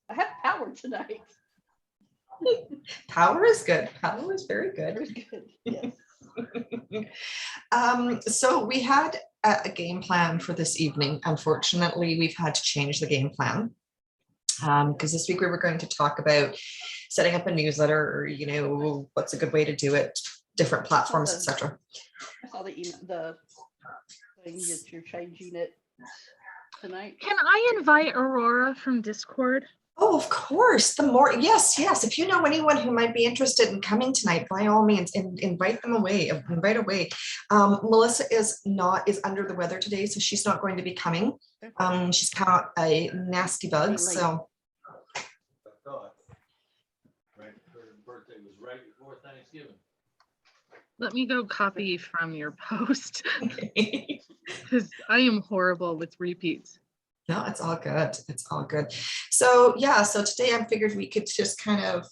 I have power tonight. Power is good. Power is very good. Very good. Yes. So we had a game plan for this evening. Unfortunately, we've had to change the game plan because this week we were going to talk about setting up a newsletter, or, you know, what's a good way to do it, different platforms, etc. I saw the email, the thing that you're changing it tonight. Can I invite Aurora from Discord? Oh, of course. The more, yes. If you know anyone who might be interested in coming tonight, by all means, invite them away. Invite away. Melissa is under the weather today, so she's not going to be coming. She's caught a nasty bug. So. Right, her birthday was right before Thanksgiving. Let me go copy from your post because I am horrible with repeats. No, it's all good. It's all good. So yeah, so today I figured we could just kind of,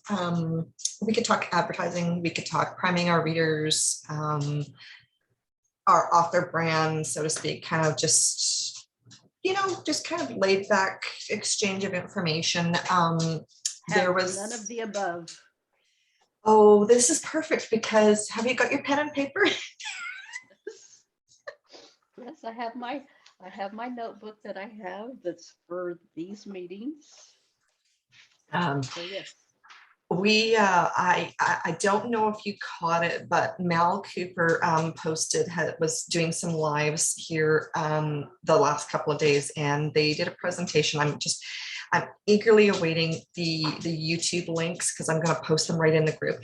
we could talk advertising, we could talk priming our readers, our author brand, so to speak, kind of just, you know, just kind of laid back exchange of information. There was none of the above. Oh, this is perfect because have you got your pen and paper? Yes, I have my notebook that I have that's for these meetings. So yes. We I don't know if you caught it, but Mal Cooper was doing some lives here the last couple of days, and they did a presentation. I'm eagerly awaiting the YouTube links because I'm going to post them right in the group.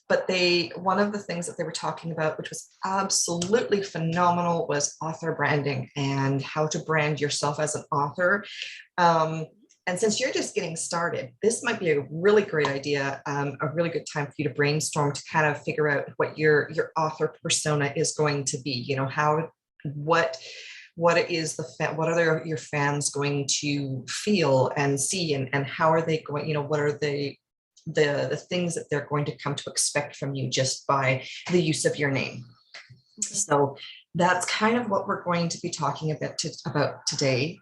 But one of the things that they were talking about, which was absolutely phenomenal, was author branding and how to brand yourself as an author. And since you're just getting started, this might be a really great idea, a really good time for you to brainstorm to kind of figure out what your author persona is going to be. You know, what are your fans going to feel and see, and how are they going? You know, what are the things that they're going to come to expect from you just by the use of your name. Okay. So that's kind of what we're going to be talking about today.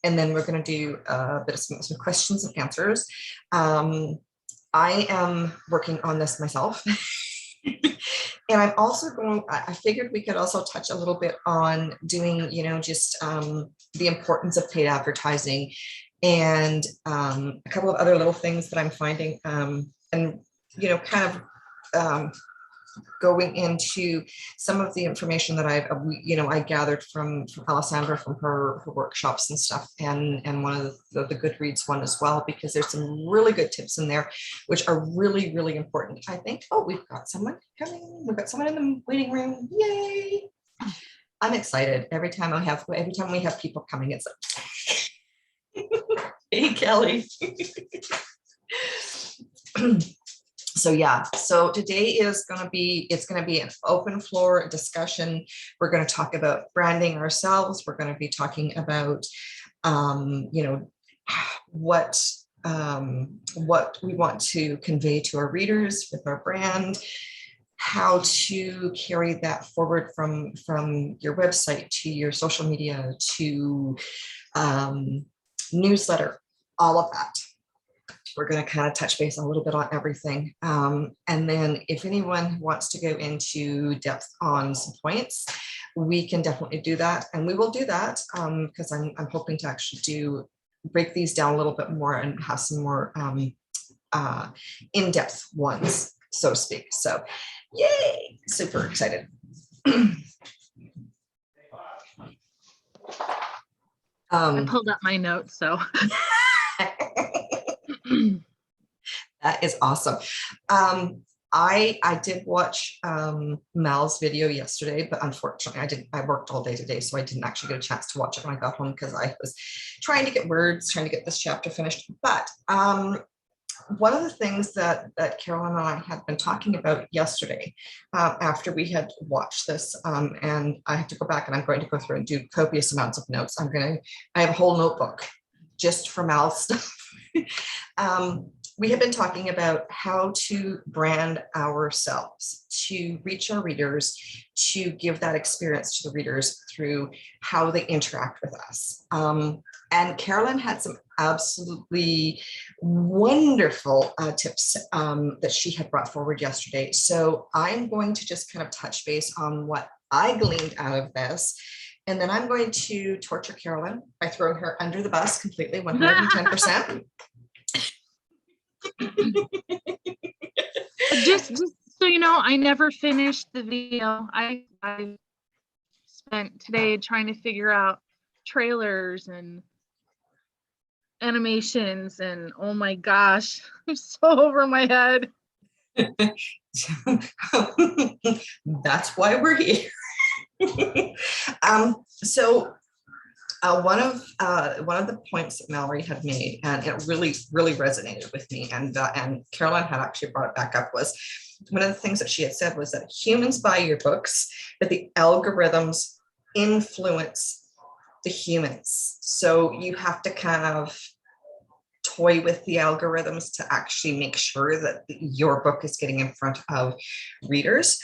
And then we're going to do a bit of some questions and answers. I am working on this myself. And I'm also I figured we could also touch a little bit on doing, you know, just the importance of paid advertising, and a couple of other little things that I'm finding, and, you know, kind of going into some of the information that I gathered from Alessandra from her workshops and stuff, and one of the Goodreads one as well, because there's some really good tips in there, which are really, really important, I think. Oh, we've got someone coming. We've got someone in the waiting room. Yay. I'm excited every time we have people coming. It's like, hey, Kelly. So yeah, so today is going to be an open floor discussion. We're going to talk about branding ourselves. We're going to be talking about, you know, what we want to convey to our readers with our brand, how to carry that forward from your website to your social media to newsletter, all of that. We're going to kind of touch base a little bit on everything. And then if anyone wants to go into depth on some points, we can definitely do that. And we will do that because I'm hoping to actually break these down a little bit more and have some more in-depth ones, so to speak. So yay, super excited. I pulled up my notes, so. That is awesome. I did watch Mal's video yesterday, but unfortunately I worked all day today, so I didn't actually get a chance to watch it when I got home because I was trying to get this chapter finished. But one of the things that Carolyn and I had been talking about yesterday after we had watched this, and I have to go back and I'm going to go through and do copious amounts of notes. I have a whole notebook just for Mal's stuff. We have been talking about how to brand ourselves, to reach our readers, to give that experience to the readers through how they interact with us. And Carolyn had some absolutely wonderful tips that she had brought forward yesterday. So I'm going to just kind of touch base on what I gleaned out of this. And then I'm going to torture Carolyn by throwing her under the bus completely, 110%. Just so you know, I never finished the video. I spent today trying to figure out trailers and animations, and oh my gosh, I'm so over my head. That's why we're here. One of the points that Mallory had made, and it really resonated with me, and Caroline had actually brought it back up, was one of the things that she had said was that humans buy your books, but the algorithms influence the humans. So you have to kind of toy with the algorithms to actually make sure that your book is getting in front of readers.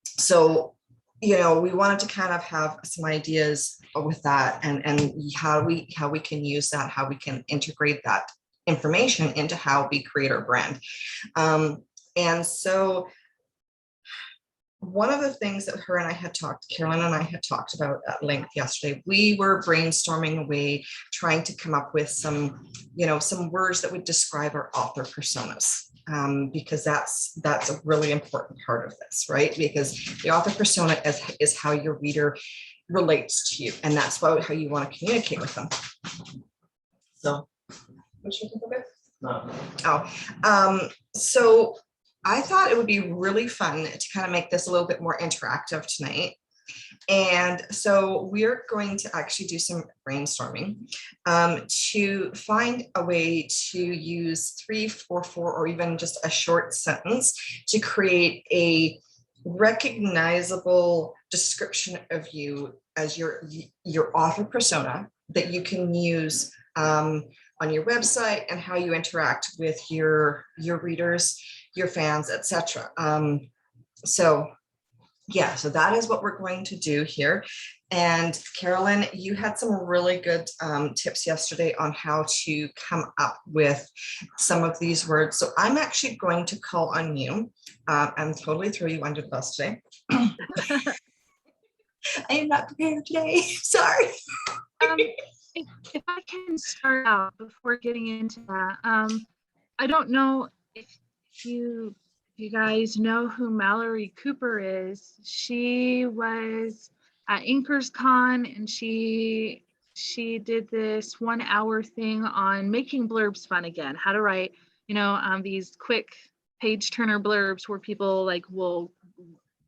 So, you know, we wanted to kind of have some ideas with that, and how we can use that, how we can integrate that information into how we create our brand. And so one of the things that Carolyn and I had talked about at length yesterday, we were brainstorming away, trying to come up with some words that would describe our author personas. Because that's a really important part of this, right? Because the author persona is how your reader relates to you, and that's how you want to communicate with them. So, what should I think of it? So I thought it would be really fun to kind of make this a little bit more interactive tonight. And so we're going to actually do some brainstorming to find a way to use 3, 4, 4, or even just a short sentence to create a recognizable description of you as your author persona that you can use on your website, and how you interact with your readers, your fans, etc. So that is what we're going to do here. And Carolyn, you had some really good tips yesterday on how to come up with some of these words. So I'm actually going to call on you and totally throw you under the bus today. I am not prepared today. Sorry. If I can start out before getting into that, I don't know if you guys know who Mallory Cooper is. She was at InkersCon, and she did this 1-hour thing on making blurbs fun again, how to write, these quick page turner blurbs where people will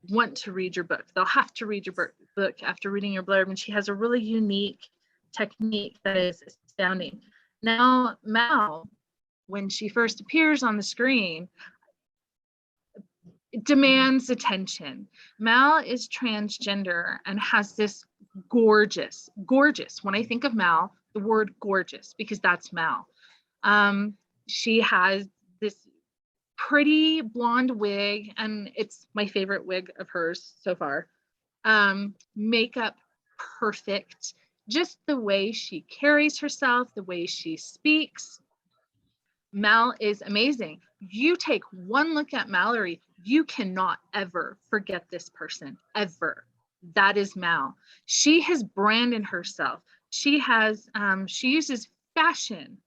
want to read your book. They'll have to read your book after reading your blurb. And she has a really unique technique that is astounding. Now, Mal, when she first appears on the screen, it demands attention. Mal is transgender and has this gorgeous, when I think of Mal, the word gorgeous, because that's Mal. She has this pretty blonde wig, and it's my favorite wig of hers so far. Makeup perfect. Just the way she carries herself, the way she speaks. Mal is amazing. You take one look at Mallory, you cannot ever forget this person, ever. That is Mal. She has branded herself. She uses fashion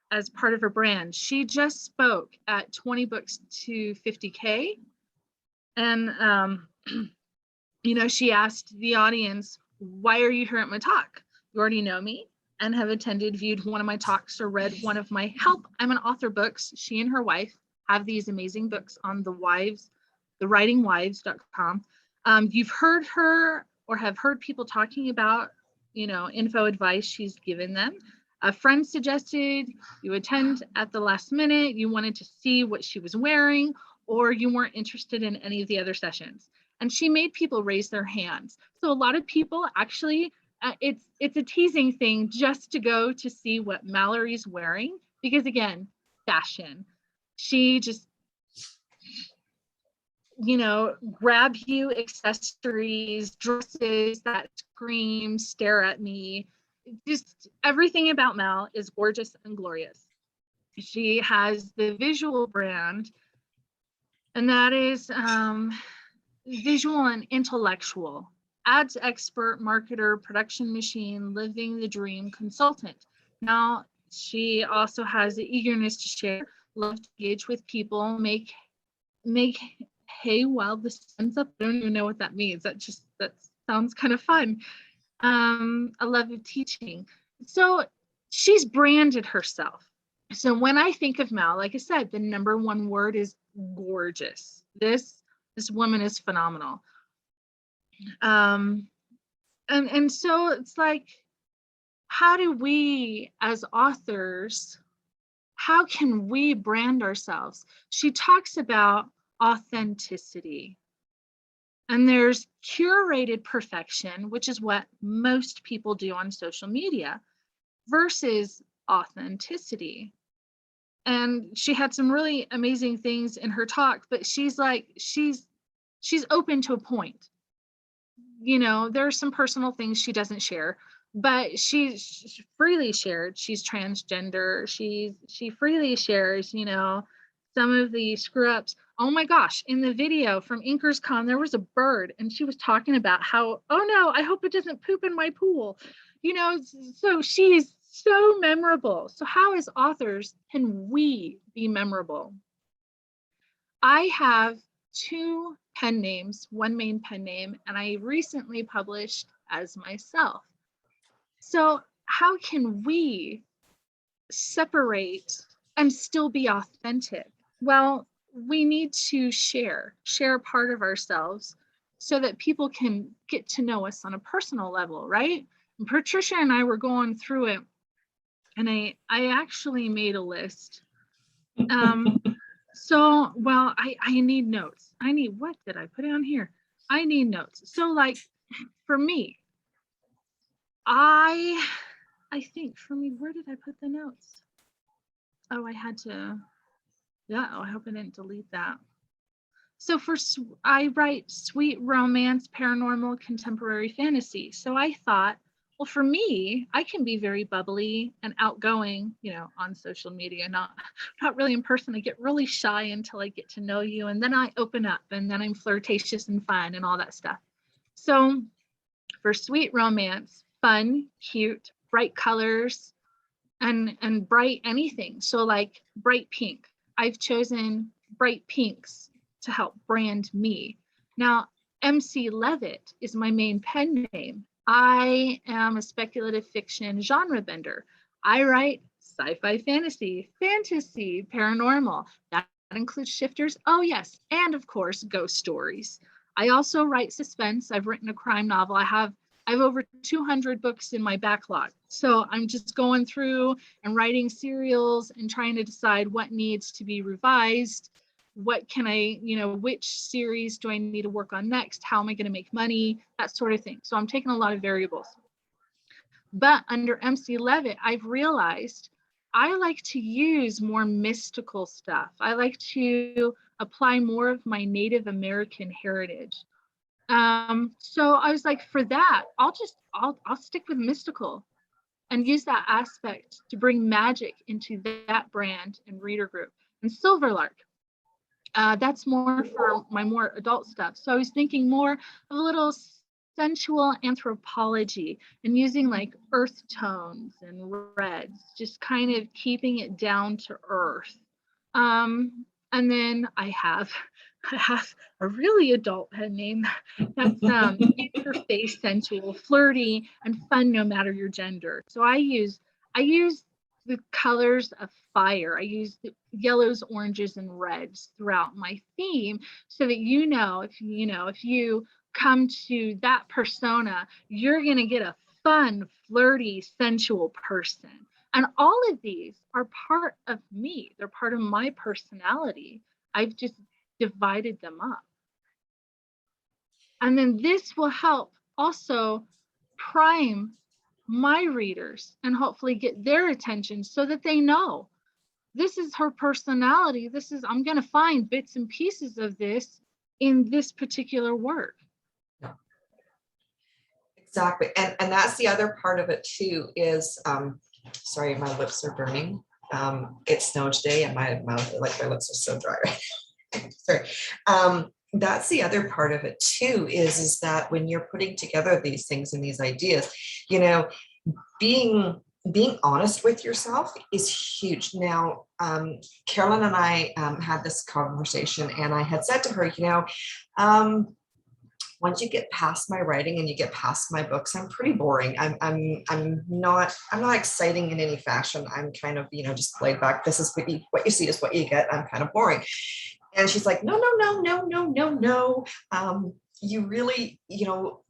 as part of her brand. She just spoke at 20 books to 50K. And, she asked the audience, why are you here at my talk? You already know me and have viewed one of my talks, or read one of my Help, I'm an Author books. She and her wife have these amazing books on thewritingwives.com. You've heard her or have heard people talking about, info advice she's given them. A friend suggested you attend at the last minute, you wanted to see what she was wearing, or you weren't interested in any of the other sessions. And she made people raise their hands. So a lot of people actually, it's a teasing thing just to go to see what Mallory's wearing, because again, fashion. She just, grab you accessories, dresses that scream, stare at me. just everything about Mal is gorgeous and glorious. She has the visual brand, and that is visual and intellectual, ads expert, marketer, production machine, living the dream consultant. Now, she also has the eagerness to share, love to engage with people, make hay while the sun's up. I don't even know what that means. That sounds kind of fun. A love of teaching. So she's branded herself. So when I think of Mal, like I said, the number one word is gorgeous. This woman is phenomenal. And so it's like, how do we as authors, how can we brand ourselves? She talks about authenticity. And there's curated perfection, which is what most people do on social media, versus authenticity. And she had some really amazing things in her talk, but she's open to a point. You know, there are some personal things she doesn't share, but she's freely shared. She's transgender. She freely shares, you know, some of the screw ups. Oh my gosh, in the video from Inkers Con, there was a bird and she was talking about how, oh no, I hope it doesn't poop in my pool. You know, so she's so memorable. So how as authors can we be memorable? I have 2 pen names, one main pen name, and I recently published as myself. So how can we separate and still be authentic? Well, we need to share part of ourselves so that people can get to know us on a personal level, right? And Patricia and I were going through it, and I actually made a list. So, well, I need notes. What did I put on here? I need notes. So like for me, I think for me, where did I put the notes? Oh, I had to, yeah, I hope I didn't delete that. So I write sweet romance, paranormal, contemporary fantasy. So I thought, well, for me, I can be very bubbly and outgoing, you know, on social media, not really in person. I get really shy until I get to know you. And then I open up and then I'm flirtatious and fun and all that stuff. So for sweet romance, fun, cute, bright colors, and bright anything. So like bright pink. I've chosen bright pinks to help brand me. Now, MC Levitt is my main pen name. I am a speculative fiction genre bender. I write sci-fi fantasy, paranormal. That includes shifters. Oh yes, and of course, ghost stories. I also write suspense. I've written a crime novel. I have over 200 books in my backlog. So I'm just going through and writing serials and trying to decide what needs to be revised. What can I, you know, which series do I need to work on next? How am I going to make money? That sort of thing. So I'm taking a lot of variables. But under MC Levitt, I've realized I like to use more mystical stuff. I like to apply more of my Native American heritage. So I was like, for that, I'll stick with mystical and use that aspect to bring magic into that brand and reader group. And Silverlark, that's more for my more adult stuff. So I was thinking more of a little sensual anthropology and using like earth tones and reds, just kind of keeping it down to earth. And then I have a really adult pen name that's interface, sensual, flirty, and fun no matter your gender. So I use the colors of fire. I use the yellows, oranges, and reds throughout my theme so that if you come to that persona, you're gonna get a fun, flirty, sensual person. And all of these are part of me. They're part of my personality. I've just divided them up. And then this will help also prime my readers and hopefully get their attention so that they know this is her personality. I'm going to find bits and pieces of this in this particular work. Exactly. And that's the other part of it too is, sorry, my lips are burning. It snowed today and my mouth, like my lips are so dry. Sorry. That's the other part of it too, is that when you're putting together these things and these ideas, you know, being honest with yourself is huge. Now, Carolyn and I had this conversation, and I had said to her, once you get past my writing and you get past my books, I'm pretty boring. I'm not exciting in any fashion. I'm kind of, just laid back. This is what you see is what you get. I'm kind of boring. And she's like, no, no, no, no, no, no, no. You really, you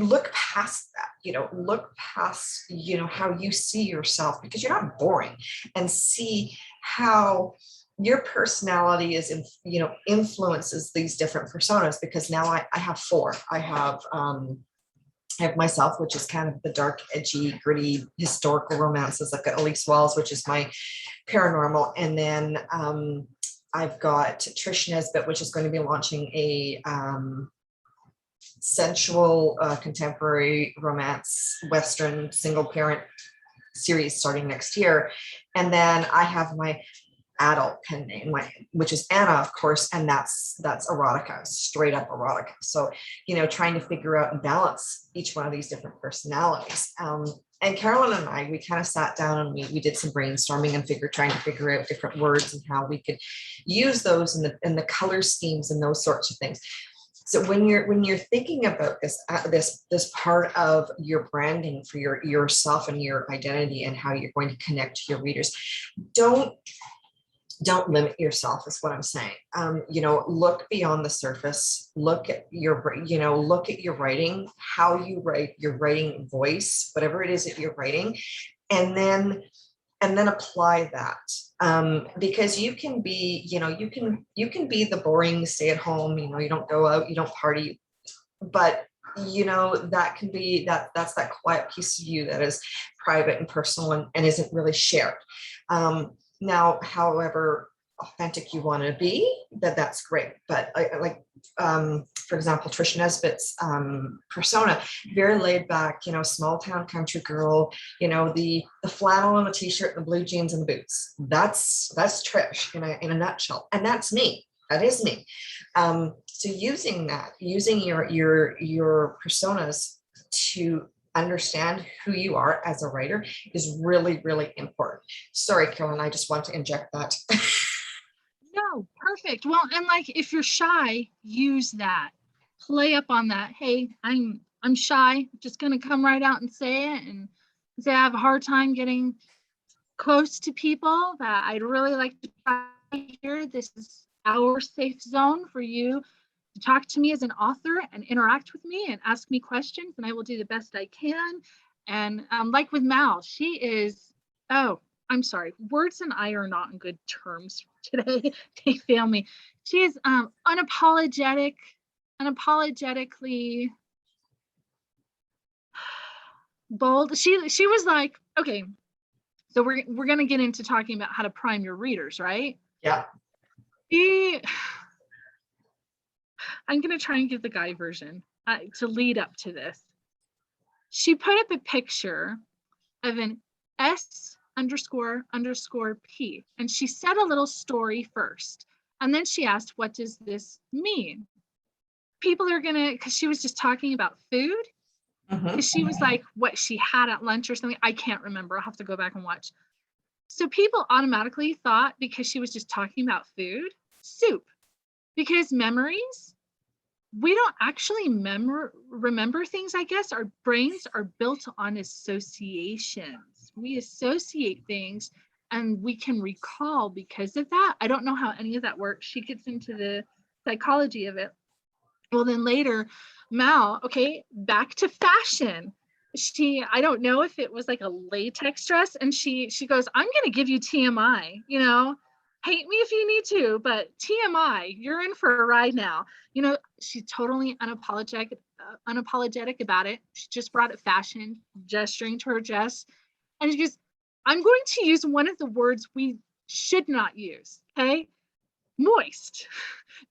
look past that, look past, how you see yourself, because you're not boring, and see how your personality is, influences these different personas. Because now I have four. I have myself, which is kind of the dark, edgy, gritty, historical romances. I've got Elise Walls, which is my paranormal. And then I've got Trish Nesbitt, which is going to be launching a sensual contemporary romance Western single parent series starting next year. And then I have my adult pen name, which is Anna, of course, and that's erotica, straight up erotica. So, trying to figure out and balance each one of these different personalities. And Carolyn and I, we kind of sat down and we did some brainstorming and trying to figure out different words and how we could use those in the color schemes and those sorts of things. So when you're thinking about this part of your branding for yourself and your identity and how you're going to connect to your readers, don't limit yourself, is what I'm saying. Look beyond the surface. Look at your writing, how you write, your writing voice, whatever it is that you're writing, and then apply that. Because you can be, you can be the boring stay at home, you don't go out, you don't party, but that can be that's that quiet piece of you that is private and personal and isn't really shared. Now, however authentic you want to be, that's great. But for example, Trish Nesbitt's persona, very laid back, small town country girl, the flannel and the t-shirt and the blue jeans and the boots. That's Trish in a nutshell. And that's me. That is me. So using your personas to understand who you are as a writer is really, really important. Sorry, Carolyn, I just want to inject that. No, perfect. Well, and if you're shy, use that. Play up on that. Hey, I'm shy. I'm just gonna come right out and say it, and say I have a hard time getting close to people, that I'd really like to try here. This is our safe zone for you to talk to me as an author and interact with me and ask me questions, and I will do the best I can. And like with Mal, she is, I'm sorry, words and I are not in good terms today. They fail me. She is unapologetically bold. She was like, okay, so we're gonna get into talking about how to prime your readers, right? Yeah. I'm going to try and give the guy version to lead up to this. She put up a picture of an S__P, and she said a little story first. And then she asked, what does this mean? People are going to, because she was just talking about food. Because she was like, what she had at lunch or something. I can't remember. I'll have to go back and watch. So people automatically thought, because she was just talking about food, soup. Because memories, we don't actually remember things, I guess. Our brains are built on associations. We associate things and we can recall because of that. I don't know how any of that works. She gets into the psychology of it. Well, then later, Mal, okay, back to fashion. I don't know if it was like a latex dress, and she goes, I'm going to give you TMI, hate me if you need to, but TMI, you're in for a ride now. She's totally unapologetic about it. She just brought it fashion, gesturing to her dress. And she goes, I'm going to use one of the words we should not use, okay? Moist.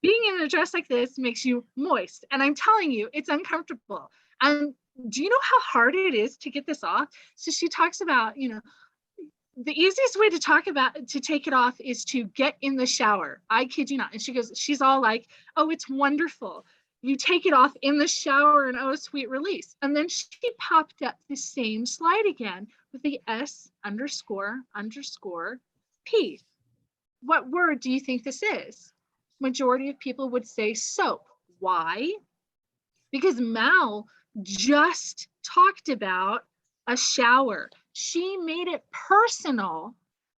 Being in a dress like this makes you moist. And I'm telling you, it's uncomfortable. And do you know how hard it is to get this off? So she talks about, the easiest way to take it off is to get in the shower. I kid you not. And she's all like, oh, it's wonderful. You take it off in the shower and oh, sweet release. And then she popped up the same slide again with the S__P. What word do you think this is? Majority of people would say soap. Why? Because Mal just talked about a shower. She made it personal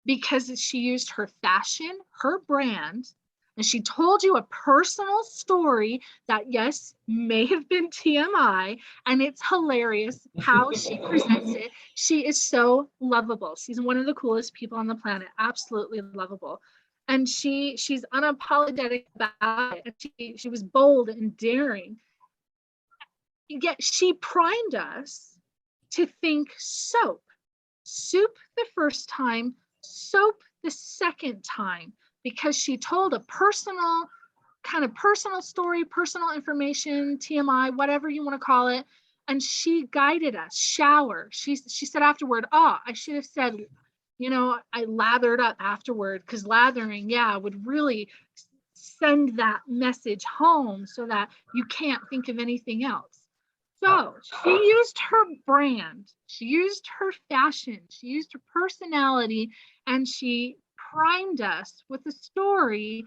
because she used her fashion, her brand, and she told you a personal story that, yes, may have been TMI, and it's hilarious how she presents it. She is so lovable. She's one of the coolest people on the planet, absolutely lovable. And she's unapologetic about it. She was bold and daring. Yet she primed us to think soap. Soup the first time, soap the second time, because she told a personal story, personal information, TMI, whatever you want to call it. And she guided us. Shower. She said afterward, oh, I should have said, I lathered up afterward, because lathering, would really send that message home so that you can't think of anything else. So she used her brand, she used her fashion, she used her personality, and she primed us with a story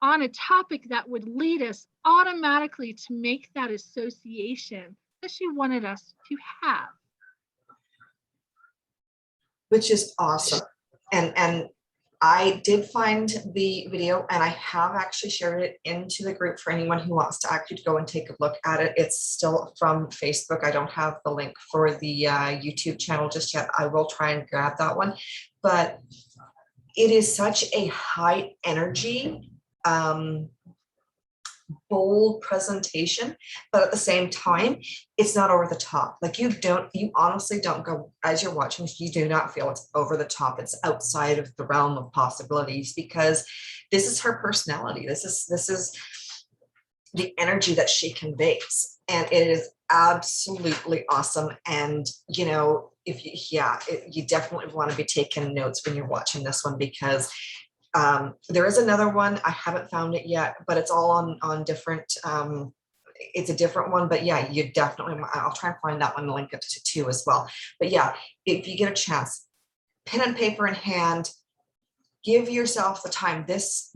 on a topic that would lead us automatically to make that association that she wanted us to have. Which is awesome. And I did find the video, and I have actually shared it into the group for anyone who wants to actually go and take a look at it. It's still from Facebook. I don't have the link for the YouTube channel just yet. I will try and grab that one, but it is such a high energy, bold presentation, but at the same time, it's not over the top. Like you honestly don't go, as you're watching, you do not feel it's over the top. It's outside of the realm of possibilities, because this is her personality. This is the energy that she conveys, and it is absolutely awesome. And you definitely want to be taking notes when you're watching this one, because there is another one. I haven't found it yet, but it's all on different, it's a different one, but yeah, you definitely, I'll try and find that one and link it to too as well. But yeah, if you get a chance, pen and paper in hand, give yourself the time. This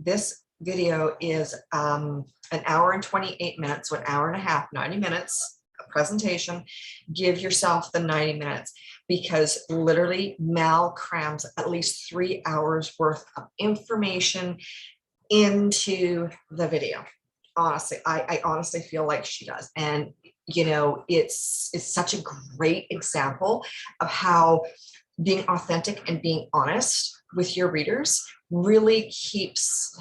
video is an hour and 28 minutes, so an hour and a half, 90 minutes presentation. Give yourself the 90 minutes, because literally Mal crams at least 3 hours worth of information into the video. Honestly, I honestly feel like she does. And it's such a great example of how being authentic and being honest with your readers really keeps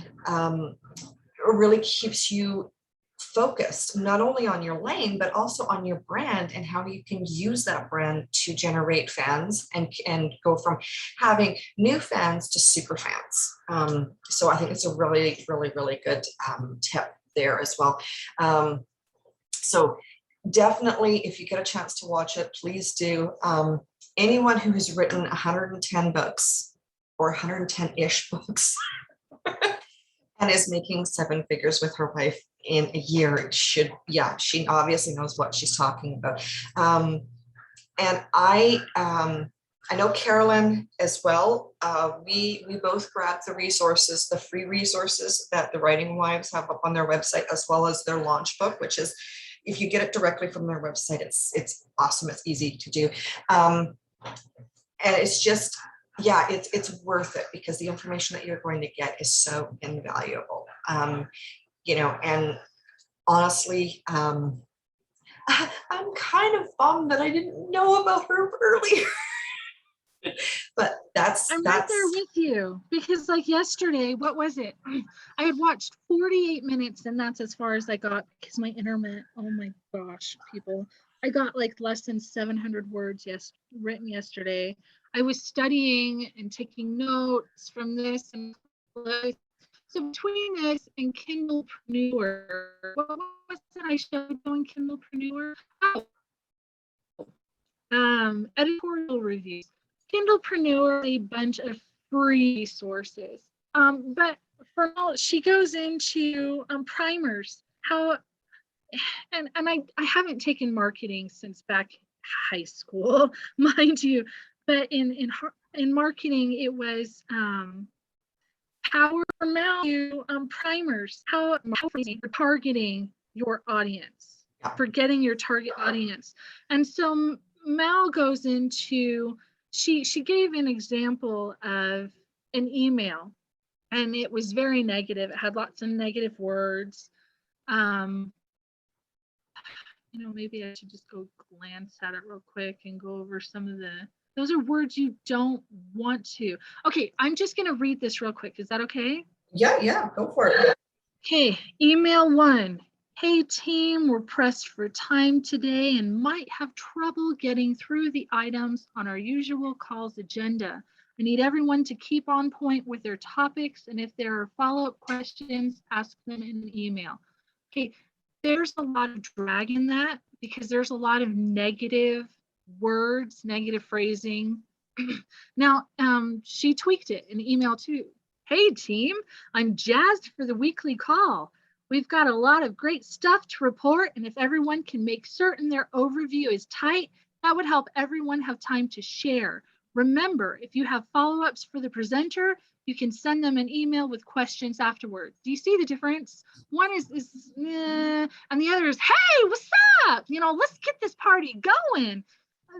you focused, not only on your lane, but also on your brand and how you can use that brand to generate fans and go from having new fans to super fans. So I think it's a really, really, really good tip there as well. So definitely, if you get a chance to watch it, please do. Anyone who has written 110 books or 110-ish books and is making 7 figures with her wife in a year she obviously knows what she's talking about. And I know Carolyn as well. We both grabbed the resources, the free resources that the Writing Wives have up on their website, as well as their launch book, which is, if you get it directly from their website, it's awesome. It's easy to do. And it's just, it's worth it, because the information that you're going to get is so invaluable. And honestly, I'm kind of bummed that I didn't know about her earlier. But I'm right there with you, because like yesterday, what was it? I had watched 48 minutes, and that's as far as I got, because my internet, oh my gosh, people, I got like less than 700 words written yesterday. I was studying and taking notes from this, and so between this and Kindlepreneur, what was it I showed you on Kindlepreneur? Oh, editorial reviews, Kindlepreneur, a bunch of free sources. But for now, she goes into primers. How and I haven't taken marketing since back high school, mind you, but in marketing it was power value primers, how you're targeting your audience, Yeah. for getting your target audience. And so Mal goes into, she gave an example of an email, and it was very negative. It had lots of negative words. Maybe I should just go glance at it real quick and go over some of those are words you don't want to. Okay, I'm just going to read this real quick. Is that okay? Yeah, go for it. Okay, email 1. Hey team, we're pressed for time today and might have trouble getting through the items on our usual calls agenda. I need everyone to keep on point with their topics, and if there are follow-up questions, ask them in an email. Okay, there's a lot of drag in that because there's a lot of negative words, negative phrasing. Now, she tweaked it in email 2. Hey team, I'm jazzed for the weekly call. We've got a lot of great stuff to report, and if everyone can make certain their overview is tight, that would help everyone have time to share. Remember, if you have follow-ups for the presenter, you can send them an email with questions afterward. Do you see the difference? One is and the other is, hey, what's up? Let's get this party going.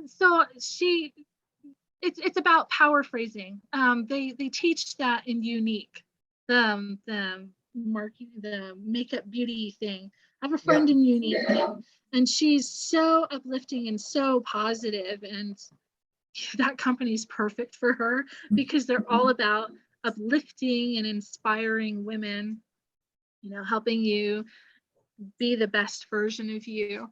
So it's about power phrasing. They teach that in Unique, the marketing, the makeup beauty thing. I have a friend in Unique, and she's so uplifting and so positive, and that company's perfect for her because they're all about uplifting and inspiring women, helping you be the best version of you.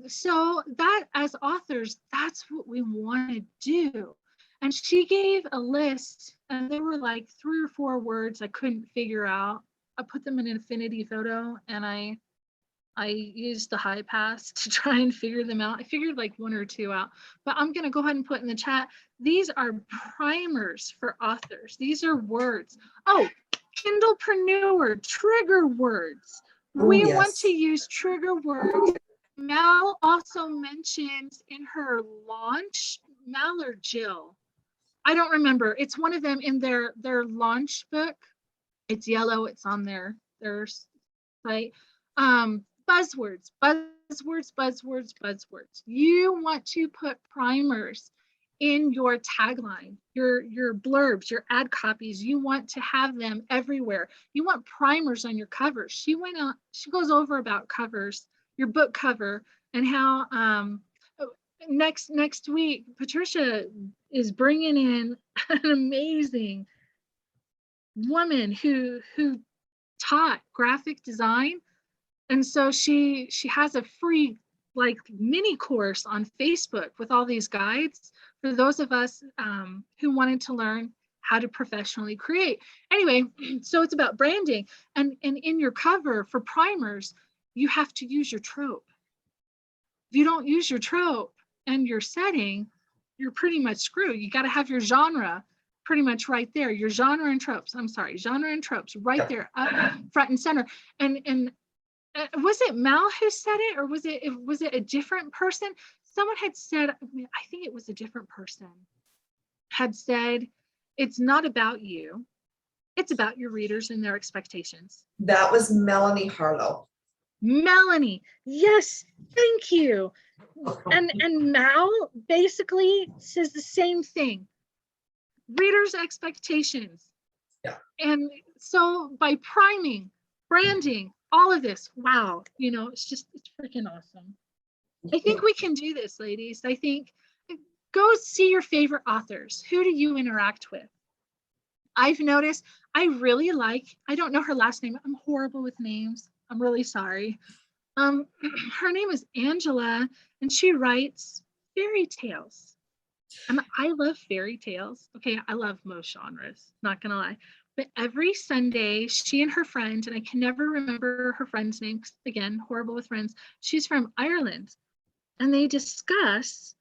So that, as authors, that's what we want to do. And she gave a list, and there were like 3 or 4 words I couldn't figure out. I put them in an Affinity photo, and I used the high pass to try and figure them out. I figured like 1 or 2 out, but I'm going to go ahead and put in the chat. These are primers for authors. These are words. Oh, Kindlepreneur, trigger words. We want to use trigger words. Mel also mentioned in her launch, Mel or Jill, I don't remember. It's one of them in their launch book. It's yellow. It's on their site. Buzzwords. You want to put primers in your tagline, your blurbs, your ad copies. You want to have them everywhere. You want primers on your covers. She goes over about covers, your book cover, and how next week Patricia is bringing in an amazing woman who taught graphic design. And so she has a free like mini course on Facebook with all these guides for those of us who wanted to learn how to professionally create. Anyway, so it's about branding, and in your cover for primers, you have to use your trope. If you don't use your trope and your setting, you're pretty much screwed. You got to have your genre pretty much right there. Your genre and tropes right there up front and center. And was it Mal who said it, or was it a different person? Someone had said, I think it was a different person, had said, it's not about you, it's about your readers and their expectations. That was Melanie Harlow. Melanie, yes, thank you. And Mal basically says the same thing. Readers' expectations. Yeah. And so by priming, branding, all of this, wow, it's freaking awesome. I think we can do this, ladies. I think go see your favorite authors. Who do you interact with? I've noticed I really like, I don't know her last name. I'm horrible with names. I'm really sorry. Her name is Angela, and she writes fairy tales. And I love fairy tales. Okay, I love most genres, not gonna lie. But every Sunday, she and her friend, and I can never remember her friend's name, again, horrible with friends, she's from Ireland. And they discuss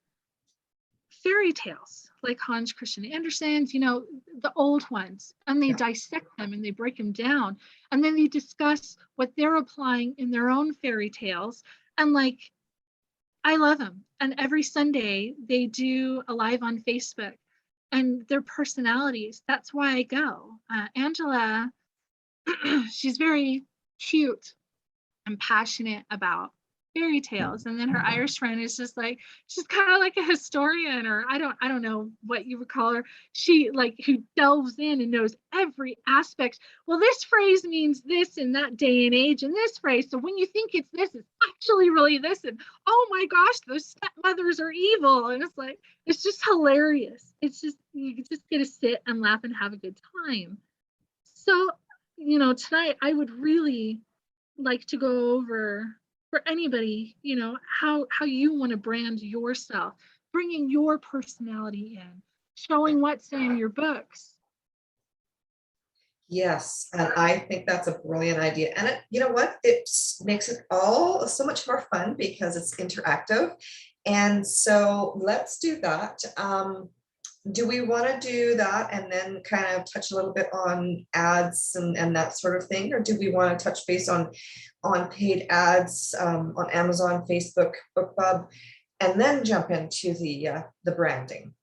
fairy tales like Hans Christian Andersen's, you know, the old ones, and they Yeah. dissect them and they break them down. And then they discuss what they're applying in their own fairy tales. And like, I love them. And every Sunday they do a live on Facebook and their personalities. That's why I go. Angela, she's very cute and passionate about fairy tales, and then her Irish friend is just like, she's kind of like a historian, or I don't know what you would call her. She like who delves in and knows every aspect. Well, this phrase means this in that day and age, and this phrase, so when you think it's this, it's actually really this, and oh my gosh, those stepmothers are evil. And it's like, it's just hilarious. It's just, you just get to sit and laugh and have a good time. So, you know, tonight I would really like to go over for anybody, you know, how you want to brand yourself, bringing your personality in, showing what's in your books. Yes, and I think that's a brilliant idea. And it, you know what, it makes it all so much more fun because it's interactive. And so let's do that. Do we want to do that and then kind of touch a little bit on ads and that sort of thing? Or do we want to touch base on paid ads on Amazon, Facebook, BookBub, and then jump into the branding?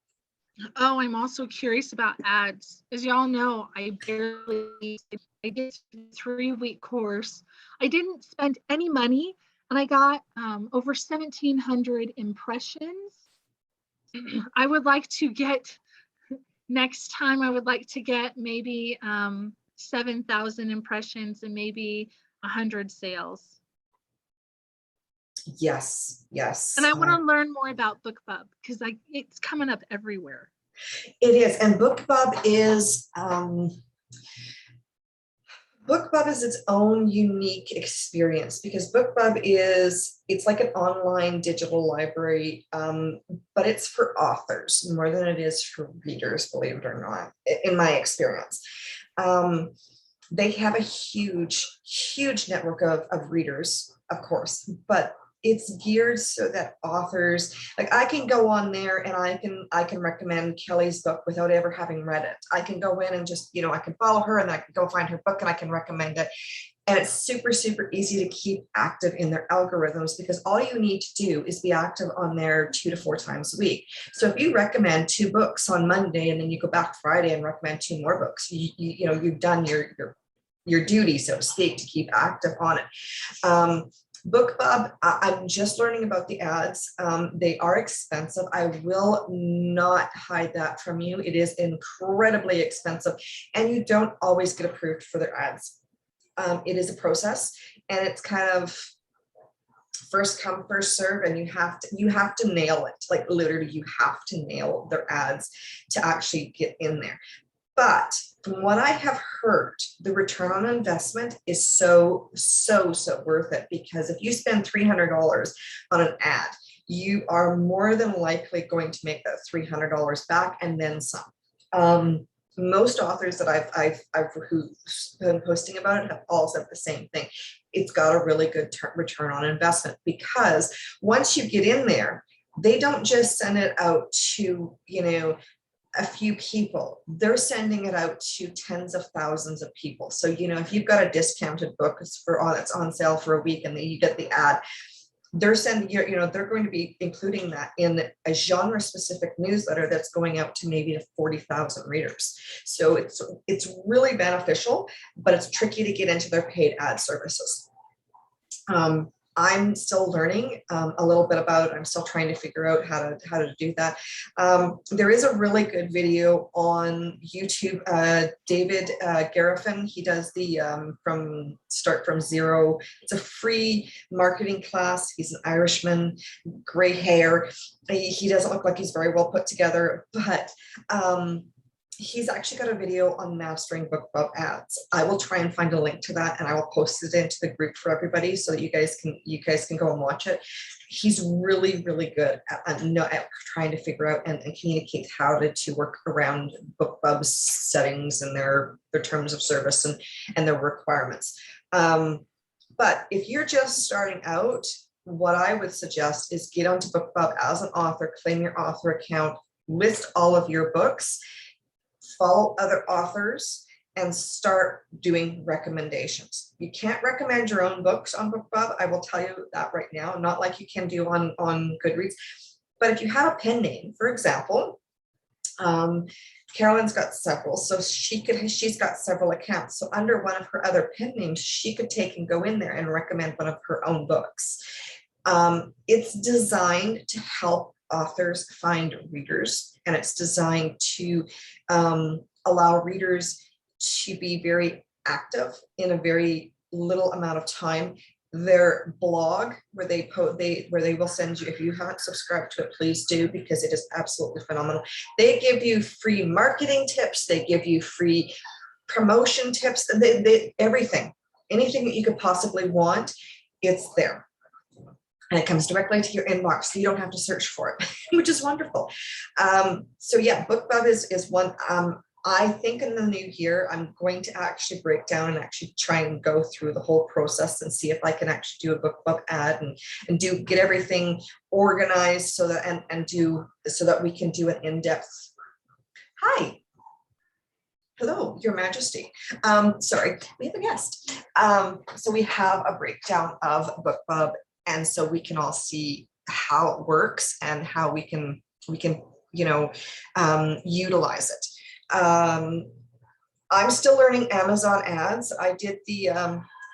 Oh, I'm also curious about ads. As y'all know, I did a 3-week course. I didn't spend any money, and I got over 1,700 impressions. I would like to get, next time I would like to get maybe 7,000 impressions and maybe 100 sales. Yes, yes. And I want to learn more about BookBub because it's coming up everywhere. It is, and BookBub is its own unique experience because BookBub it's like an online digital library, but it's for authors more than it is for readers, believe it or not, in my experience. They have a huge network of readers, of course, but it's geared so that authors, like I can go on there and I can recommend Kelly's book without ever having read it. I can go in and just, you know, I can follow her and I can go find her book and I can recommend it. And it's super easy to keep active in their algorithms because all you need to do is be active on there 2 to 4 times a week. So if you recommend 2 books on Monday and then you go back Friday and recommend 2 more books, you know, you've done your duty, so to speak, to keep active on it. BookBub, I'm just learning about the ads. They are expensive. I will not hide that from you. It is incredibly expensive and you don't always get approved for their ads. It is a process and it's kind of first come, first serve, and you have to nail it. Like literally you have to nail their ads to actually get in there. But from what I have heard, the return on investment is so worth it because if you spend $300 on an ad, you are more than likely going to make that $300 back and then some. Most authors that I've who's been posting about it have all said the same thing. It's got a really good return on investment because once you get in there, they don't just send it out to, you know, a few people. They're sending it out to tens of thousands of people. So, you know, if you've got a discounted book it's on sale for a week and then you get the ad, they're sending, you know, they're going to be including that in a genre specific newsletter that's going out to maybe 40,000 readers. So it's really beneficial, but it's tricky to get into their paid ad services. I'm still learning a little bit about it. I'm still trying to figure out how to do that. There is a really good video on YouTube. David Garifin, he does the Start From Zero. It's a free marketing class. He's an Irishman, gray hair. He doesn't look like he's very well put together, but he's actually got a video on mastering BookBub ads. I will try and find a link to that and I will post it into the group for everybody so that you guys can go and watch it. He's really good at trying to figure out and communicate how to work around BookBub's settings and their terms of service and their requirements. But if you're just starting out, what I would suggest is get onto BookBub as an author, claim your author account, list all of your books, follow other authors, and start doing recommendations. You can't recommend your own books on BookBub. I will tell you that right now, not like you can do on Goodreads. But if you have a pen name, for example, Carolyn's got several, so she's got several accounts. So under one of her other pen names, she could take and go in there and recommend one of her own books. It's designed to help authors find readers, and it's designed to allow readers to be very active in a very little amount of time. Their blog, where they will send you, if you haven't subscribed to it, please do, because it is absolutely phenomenal. They give you free marketing tips, they give you free promotion tips, and everything, anything that you could possibly want, it's there. And it comes directly to your inbox, so you don't have to search for it, which is wonderful. So yeah, BookBub is one. I think in the new year, I'm going to actually break down and actually try and go through the whole process and see if I can actually do a BookBub ad and get everything organized so that so that we can do an in-depth. Hi. Hello, Your Majesty. Sorry, we have a guest. So we have a breakdown of BookBub, and so we can all see how it works and how we can utilize it. I'm still learning Amazon ads. I did the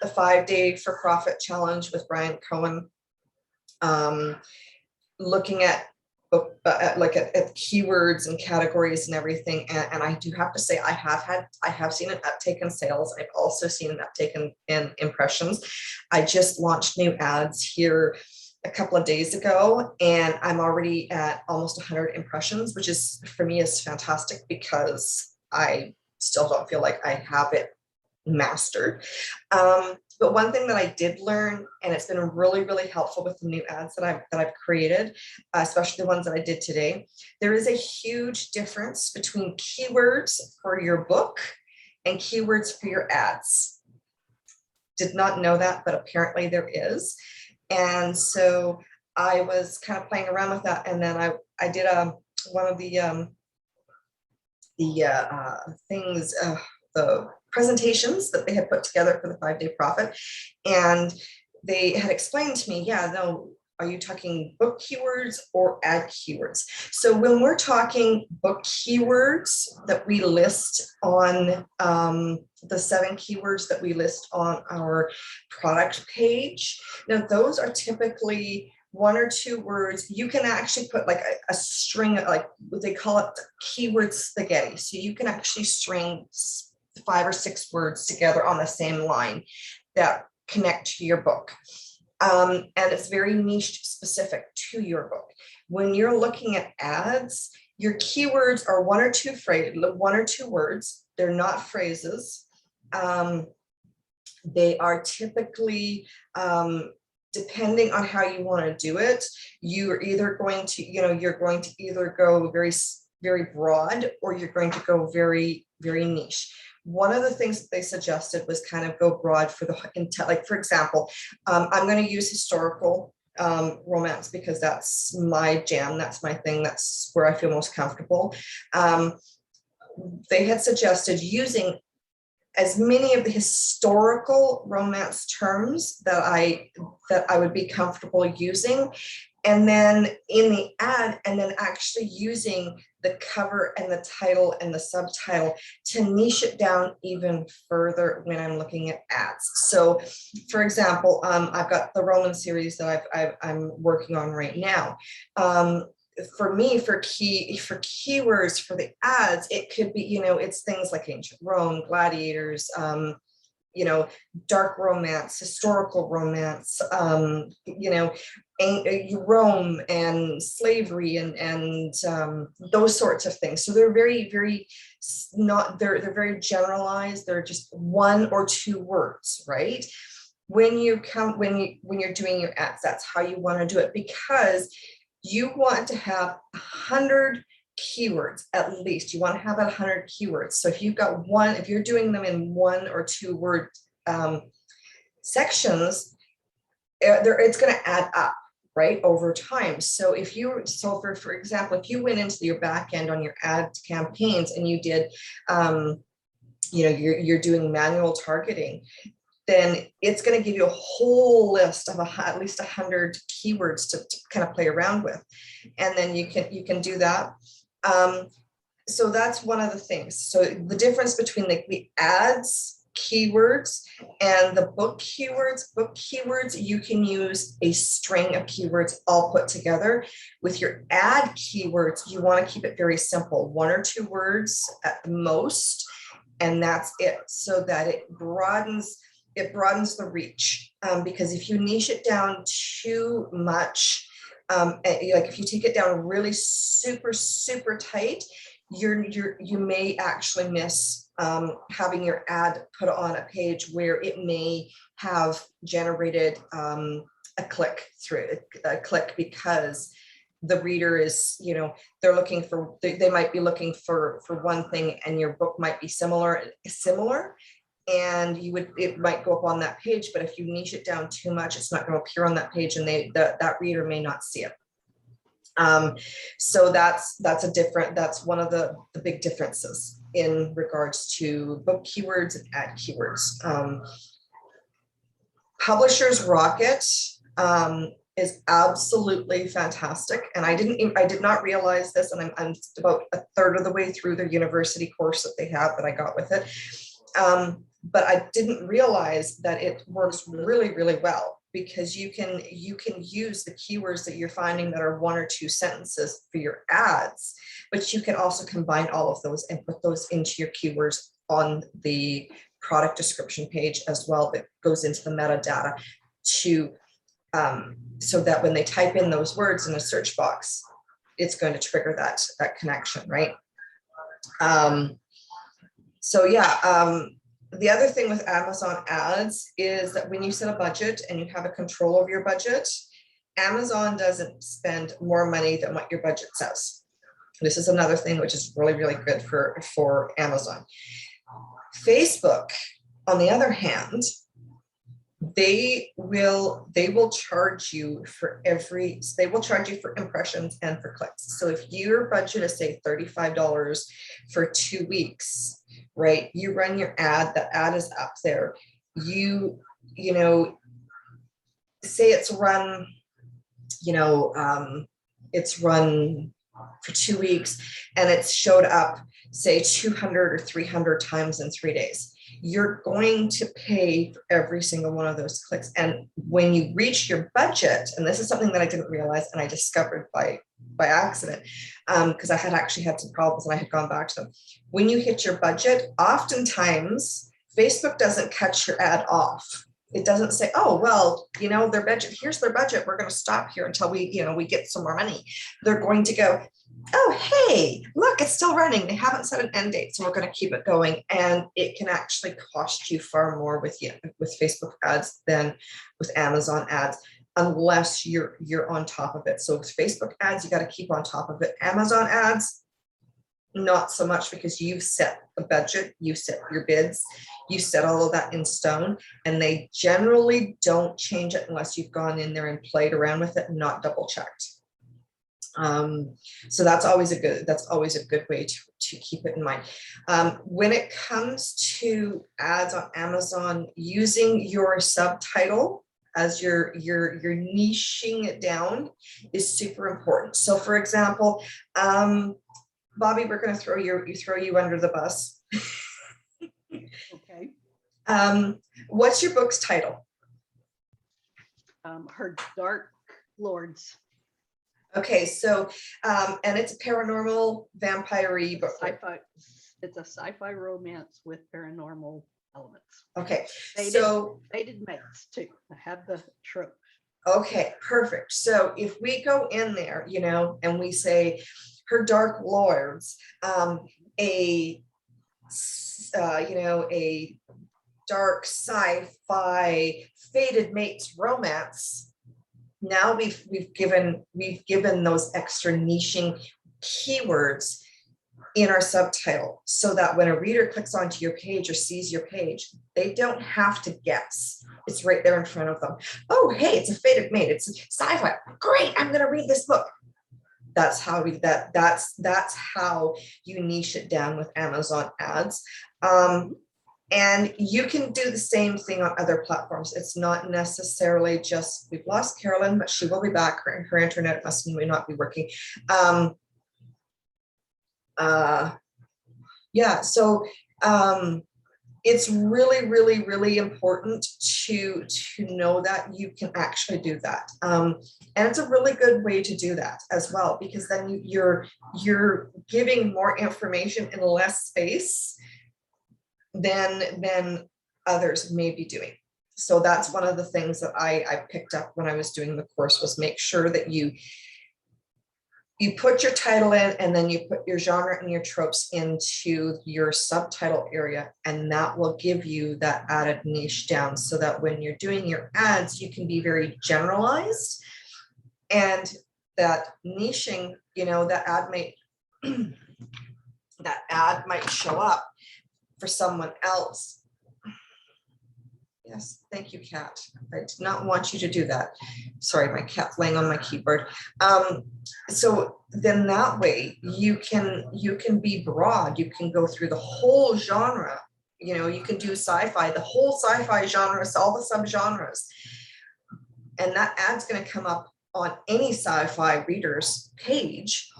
5-day for profit challenge with Brian Cohen, looking at keywords and categories and everything. And I do have to say, I have seen an uptake in sales. I've also seen an uptake in impressions. I just launched new ads here a couple of days ago, and I'm already at almost 100 impressions, which is, for me, is fantastic, because I still don't feel like I have it mastered. But one thing that I did learn, and it's been really, really helpful with the new ads that I've created, especially the ones that I did today, there is a huge difference between keywords for your book and keywords for your ads. Did not know that, but apparently there is. And so I was kind of playing around with that, and then I did one of the things, the presentations that they had put together for the 5-day profit, and they had explained to me, yeah, no, are you talking book keywords or ad keywords? So when we're talking book keywords that we list on the 7 keywords that we list on our product page, now those are typically 1 or 2 words. You can actually put like a string, like what they call it keyword spaghetti. So you can actually string 5 or 6 words together on the same line that connect to your book. And it's very niche specific to your book. When you're looking at ads, your keywords are 1 or 2 words. They're not phrases. They are typically, depending on how you want to do it, you're either going to, you're going to either go very, very broad, or you're going to go very, very niche. One of the things that they suggested was kind of go broad for like, for example, I'm going to use historical romance, because that's my jam, that's my thing, that's where I feel most comfortable. They had suggested using as many of the historical romance terms that I would be comfortable using, and then in the ad, and then actually using the cover and the title and the subtitle to niche it down even further when I'm looking at ads. So for example, I've got the Roman series that I'm working on right now. For me, for keywords for the ads, it could be, it's things like ancient Rome, gladiators, dark romance, historical romance, Rome and slavery and those sorts of things. So they're very, very they're very generalized. They're just 1 or 2 words, right? When you're doing your ads, that's how you want to do it, because you want to have 100 keywords at least. You want to have 100 keywords. So if you've got if you're doing them in 1 or 2 word sections, it's going to add up. right, over time. So if you, so for example, if you went into your back end on your ad campaigns and you did, you know, you're doing manual targeting, then it's going to give you a whole list of at least 100 keywords to kind of play around with. And then you can do that. So that's one of the things. So the difference between the ads keywords and the book keywords, you can use a string of keywords all put together. With your ad keywords, you want to keep it very simple, 1 or 2 words at the most, and that's it, so that it broadens the reach. Because if you niche it down too much, like if you take it down really super tight, you may actually miss having your ad put on a page where it may have generated a click because the reader is, you know, they're looking for, they might be looking for one thing, and your book might be similar, and it might go up on that page. But if you niche it down too much, it's not going to appear on that page, and that reader may not see it. So that's one of the big differences in regards to book keywords and ad keywords. Publishers Rocket is absolutely fantastic, and I did not realize this, and I'm just about a third of the way through the university course that they have that I got with it. But I didn't realize that it works really well, because you can use the keywords that you're finding that are 1 or 2 sentences for your ads, but you can also combine all of those and put those into your keywords on the product description page as well, that goes into the metadata to so that when they type in those words in a search box, it's going to trigger that connection, right? So yeah, the other thing with Amazon ads is that when you set a budget and you have a control over your budget, Amazon doesn't spend more money than what your budget says. This is another thing which is really good for Amazon. Facebook, on the other hand, they will charge you for impressions and for clicks. So if your budget is, say, $35 for 2 weeks, right, you run your ad, the ad is up there, you know, say it's run, you know, it's run for 2 weeks, and it's showed up, say, 200 or 300 times in 3 days. You're going to pay for every single one of those clicks. And when you reach your budget, and this is something that I didn't realize and I discovered by accident, because I had actually had some problems and I had gone back to them. When you hit your budget, oftentimes Facebook doesn't cut your ad off. It doesn't say, oh, well, you know, their budget, here's their budget, we're going to stop here until we get some more money. They're going to go, oh, hey, look, it's still running. They haven't set an end date, so we're going to keep it going. And it can actually cost you far more with Facebook ads than with Amazon ads, unless you're on top of it. So with Facebook ads, you got to keep on top of it. Amazon ads, not so much, because you've set the budget, you set your bids, you set all of that in stone, and they generally don't change it unless you've gone in there and played around with it and not double checked. So that's always a good way to keep it in mind. When it comes to ads on Amazon, using your subtitle as you're niching it down is super important. So for example, Bobby, we're going to throw you under the bus. Okay. What's your book's title? Her Dark Lords. Okay, so and it's a paranormal vampire-y book. Sci-fi. It's a sci-fi romance with paranormal elements. Okay, Fated mates too. I have the trope. Okay, perfect. So if we go in there, you know, and we say Her Dark Lords, a dark sci-fi fated mates romance. Now we've given those extra niching keywords in our subtitle, so that when a reader clicks onto your page or sees your page, they don't have to guess It's right there in front of them. Oh, hey, it's a fated mate. It's sci-fi. Great, I'm gonna read this book. That's how that's how you niche it down with Amazon ads. And you can do the same thing on other platforms. It's not necessarily just, we've lost Carolyn, but she will be back. Her internet must not be working. Yeah, so it's really, really, really important to know that you can actually do that. And it's a really good way to do that as well, because then you're giving more information in less space than others may be doing. So that's one of the things that I picked up when I was doing the course, was make sure that you put your title in, and then you put your genre and your tropes into your subtitle area, and that will give you that added niche down, so that when you're doing your ads, you can be very generalized, and that niching, you know, that ad might show up for someone else. Yes, thank you, Kat. I did not want you to do that. Sorry, my cat's laying on my keyboard. So then that way you can be broad. You can go through the whole genre. You know, you can do sci-fi, the whole sci-fi genre, all the subgenres. And that ad's going to come up on any sci-fi reader's page.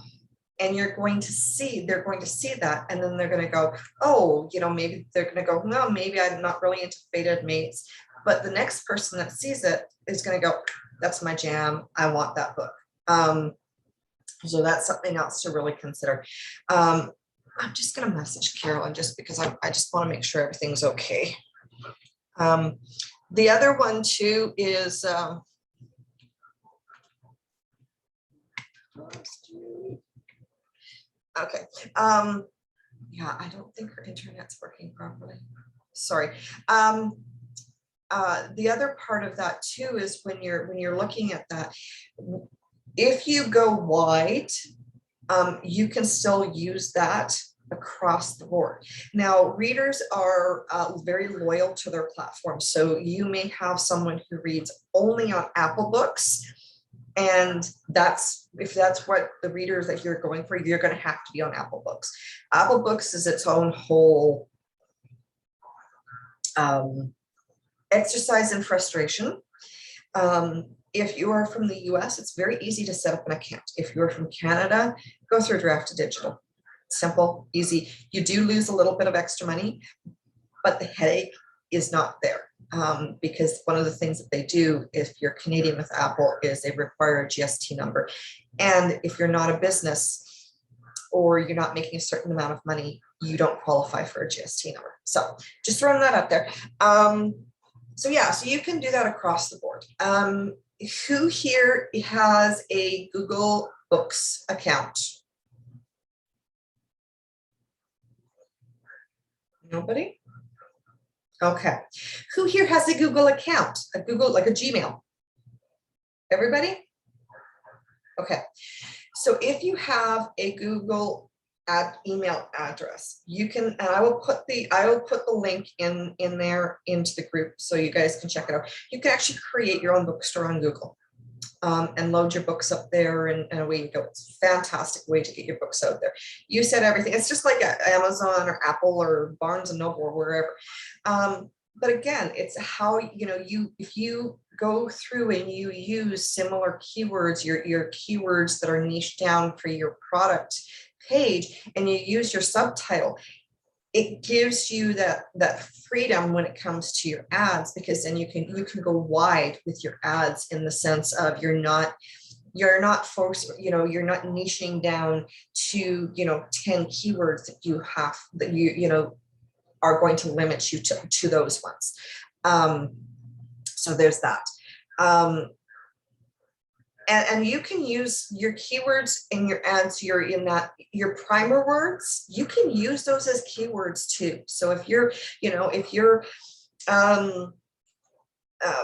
And they're going to see that, and then they're going to go, oh, you know, maybe they're going to go, no, maybe I'm not really into fated mates. But the next person that sees it is going to go, that's my jam. I want that book. So that's something else to really consider. I'm just going to message Carolyn just because I just want to make sure everything's okay. The other one too is, okay. Yeah, I don't think her internet's working properly. Sorry. The other part of that too is when you're looking at that, if you go wide, you can still use that across the board. Now, readers are very loyal to their platform. So you may have someone who reads only on Apple Books. And if that's what the readers that you're going for, you're going to have to be on Apple Books. Apple Books is its own whole exercise in frustration. If you are from the US, it's very easy to set up an account. If you're from Canada, go through Draft2Digital. Simple, easy. You do lose a little bit of extra money, but the headache is not there. Because one of the things that they do, if you're Canadian with Apple, is they require a GST number. And if you're not a business or you're not making a certain amount of money, you don't qualify for a GST number. So just throwing that up there. So yeah, so you can do that across the board. Who here has a Google Books account? Nobody? Okay. Who here has a Google account? A Google, like a Gmail? Everybody? Okay. So if you have a Google email address, you can, and I will put the link in there into the group so you guys can check it out. You can actually create your own bookstore on Google. And load your books up there, and away you go. It's a fantastic way to get your books out there. You said everything. It's just like Amazon or Apple or Barnes and Noble or wherever. But again, it's how, you know, if you go through and you use similar keywords, your keywords that are niched down for your product page, and you use your subtitle, it gives you that freedom when it comes to your ads, because then you can go wide with your ads, in the sense of you're not forced, you know, you're not niching down to, you know, 10 keywords that you know are going to limit you to those ones. So there's that. And you can use your keywords in your ads, your primer words, you can use those as keywords too. So if you're, you know,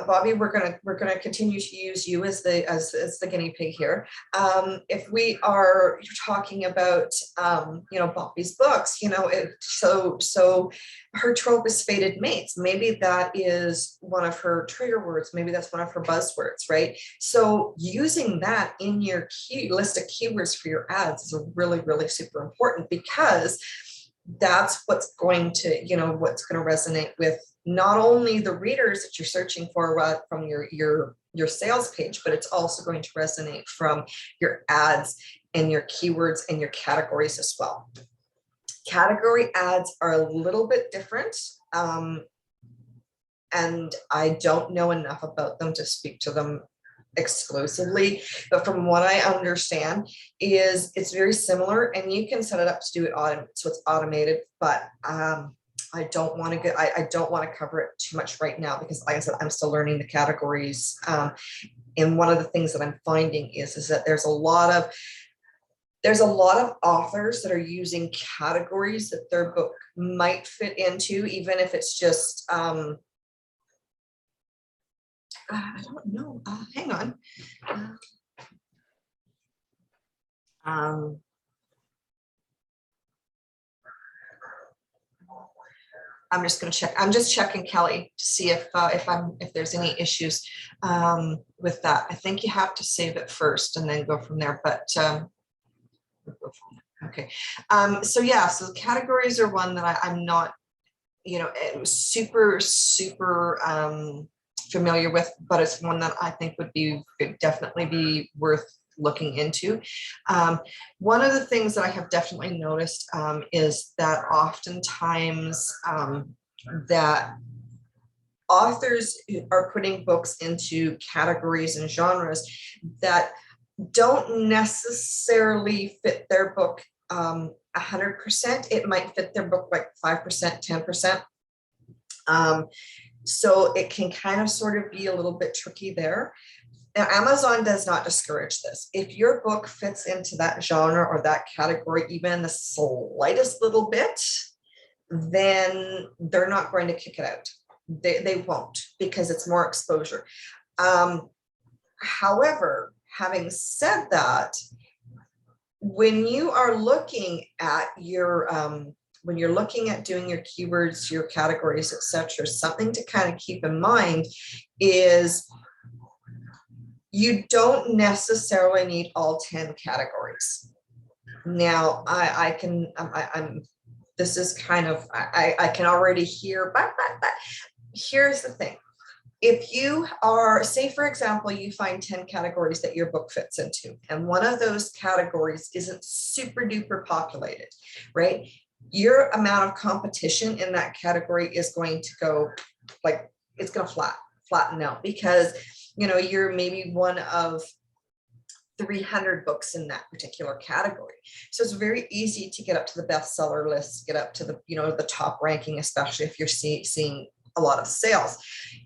Bobby, we're gonna continue to use you as the guinea pig here. If we are talking about Bobby's books, so her trope is fated mates. Maybe that is one of her trigger words. Maybe that's one of her buzzwords, right? So using that in your list of keywords for your ads is really, really super important, because that's what's going to resonate with not only the readers that you're searching for from your sales page, but it's also going to resonate from your ads and your keywords and your categories as well. Category ads are a little bit different, and I don't know enough about them to speak to them exclusively, but from what I understand is it's very similar, and you can set it up to do it so it's automated, but I don't want to cover it too much right now, because like I said, I'm still learning the categories, and one of the things that I'm finding is that there's a lot of authors that are using categories that their book might fit into, even if it's just I don't know. Hang on. I'm just going to check. I'm just checking Kelly to see if there's any issues with that. I think you have to save it first and then go from there. But okay. So yeah. So categories are one that I'm not, super familiar with, but it's one that I think would definitely be worth looking into. One of the things that I have definitely noticed is that oftentimes that authors are putting books into categories and genres that don't necessarily fit their book 100%. It might fit their book like 5%, 10%. So it can kind of sort of be a little bit tricky there. Now, Amazon does not discourage this. If your book fits into that genre or that category, even the slightest little bit, then they're not going to kick it out. They won't, because it's more exposure. However, having said that, when you are looking at your when you're looking at doing your keywords, your categories, etc., something to kind of keep in mind is you don't necessarily need all 10 categories. Now, this is kind of, I can already hear, but here's the thing. If you are, say, for example, you find 10 categories that your book fits into, and one of those categories isn't super duper populated, right? Your amount of competition in that category is going to go like, it's going to flatten out, because, you're maybe one of 300 books in that particular category. So it's very easy to get up to the bestseller list, get up to the, the top ranking, especially if you're seeing a lot of sales.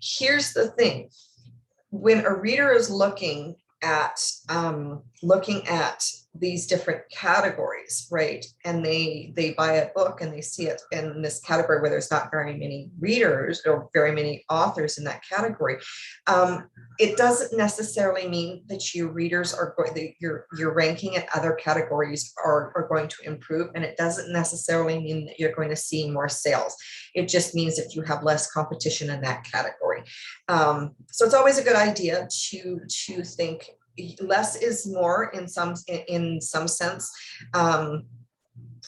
Here's the thing. When a reader is looking at these different categories, right? And they buy a book and they see it in this category where there's not very many readers or very many authors in that category. It doesn't necessarily mean that your readers are going, your ranking in other categories are going to improve. And it doesn't necessarily mean that you're going to see more sales. It just means that you have less competition in that category. So it's always a good idea to think less is more in some sense.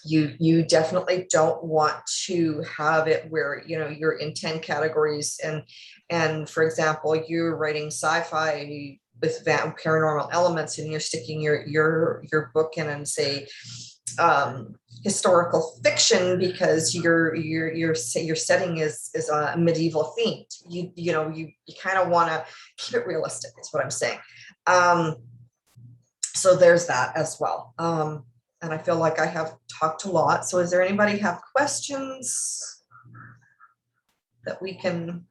You definitely don't want to have it where you're in 10 categories and for example you're writing sci-fi with paranormal elements and you're sticking your book in and say historical fiction because your setting is a medieval themed. You kind of want to keep it realistic is what I'm saying. So there's that as well. And I feel like I have talked a lot. So is there anybody have questions that we can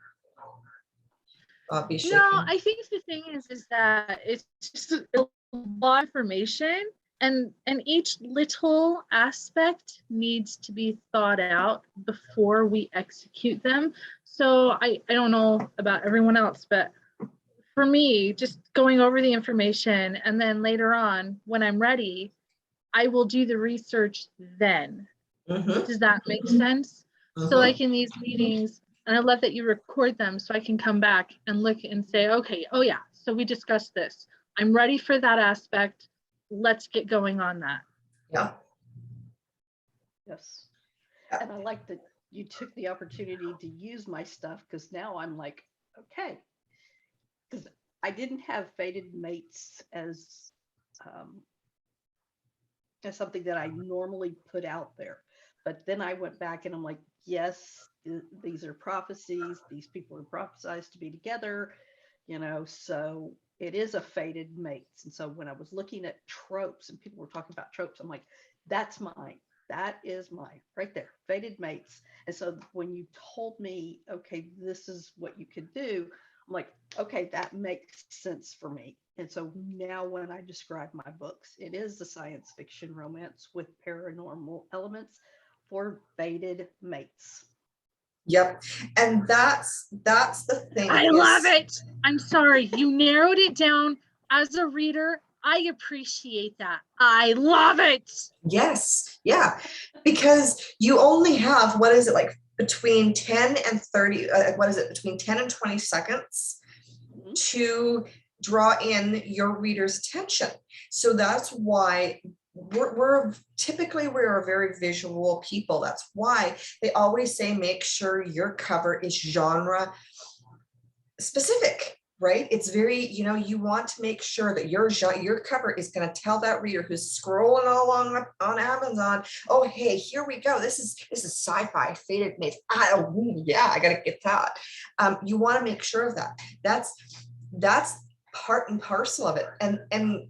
be shaking? No, I think the thing is that it's just a lot of information and each little aspect needs to be thought out before we execute them. So I don't know about everyone else, but for me, just going over the information and then later on, when I'm ready, I will do the research then. Mhm, Does that make sense? So mhm. like in these meetings, and I love that you record them so I can come back and look and say, okay, oh yeah, so we discussed this. I'm ready for that aspect. Let's get going on that. Yeah. Yes. Yeah. And I like that you took the opportunity to use my stuff because now I'm like, okay. Because I didn't have fated mates um, as something that I normally put out there. But then I went back and I'm like, yes, these are prophecies. These people are prophesized to be together, so it is a fated mates. And so when I was looking at tropes and people were talking about tropes, I'm like, that's mine. That is mine right there, fated mates. And so when you told me, okay, this is what you could do, I'm like, okay, that makes sense for me. And so now when I describe my books, it is a science fiction romance with paranormal elements for fated mates. Yep. And that's the thing. I love it. I'm sorry, you narrowed it down. As a reader, I appreciate that. I love it. Yes. Yeah. Because you only have, what is it, like between 10 and 30, what is it, between 10 and 20 seconds Mhm. to draw in your reader's attention. So that's why we're typically we're a very visual people. That's why they always say make sure your cover is genre specific, right? It's very, you want to make sure that your cover is going to tell that reader who's scrolling all on Amazon, oh hey, here we go, this is sci-fi fated mates. Yeah, I gotta get that. You want to make sure of that. That's part and parcel of it, and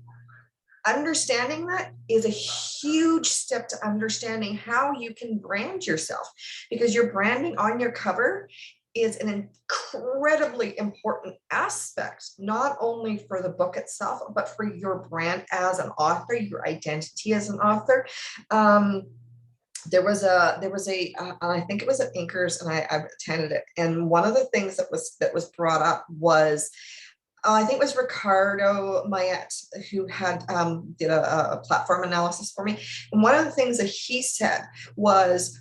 understanding that is a huge step to understanding how you can brand yourself, because your branding on your cover is an incredibly important aspect, not only for the book itself, but for your brand as an author, your identity as an author. There was a I think it was at Inkers, and I've attended it, and one of the things that was brought up was, I think it was Ricardo Mayet who had did a platform analysis for me. And one of the things that he said was,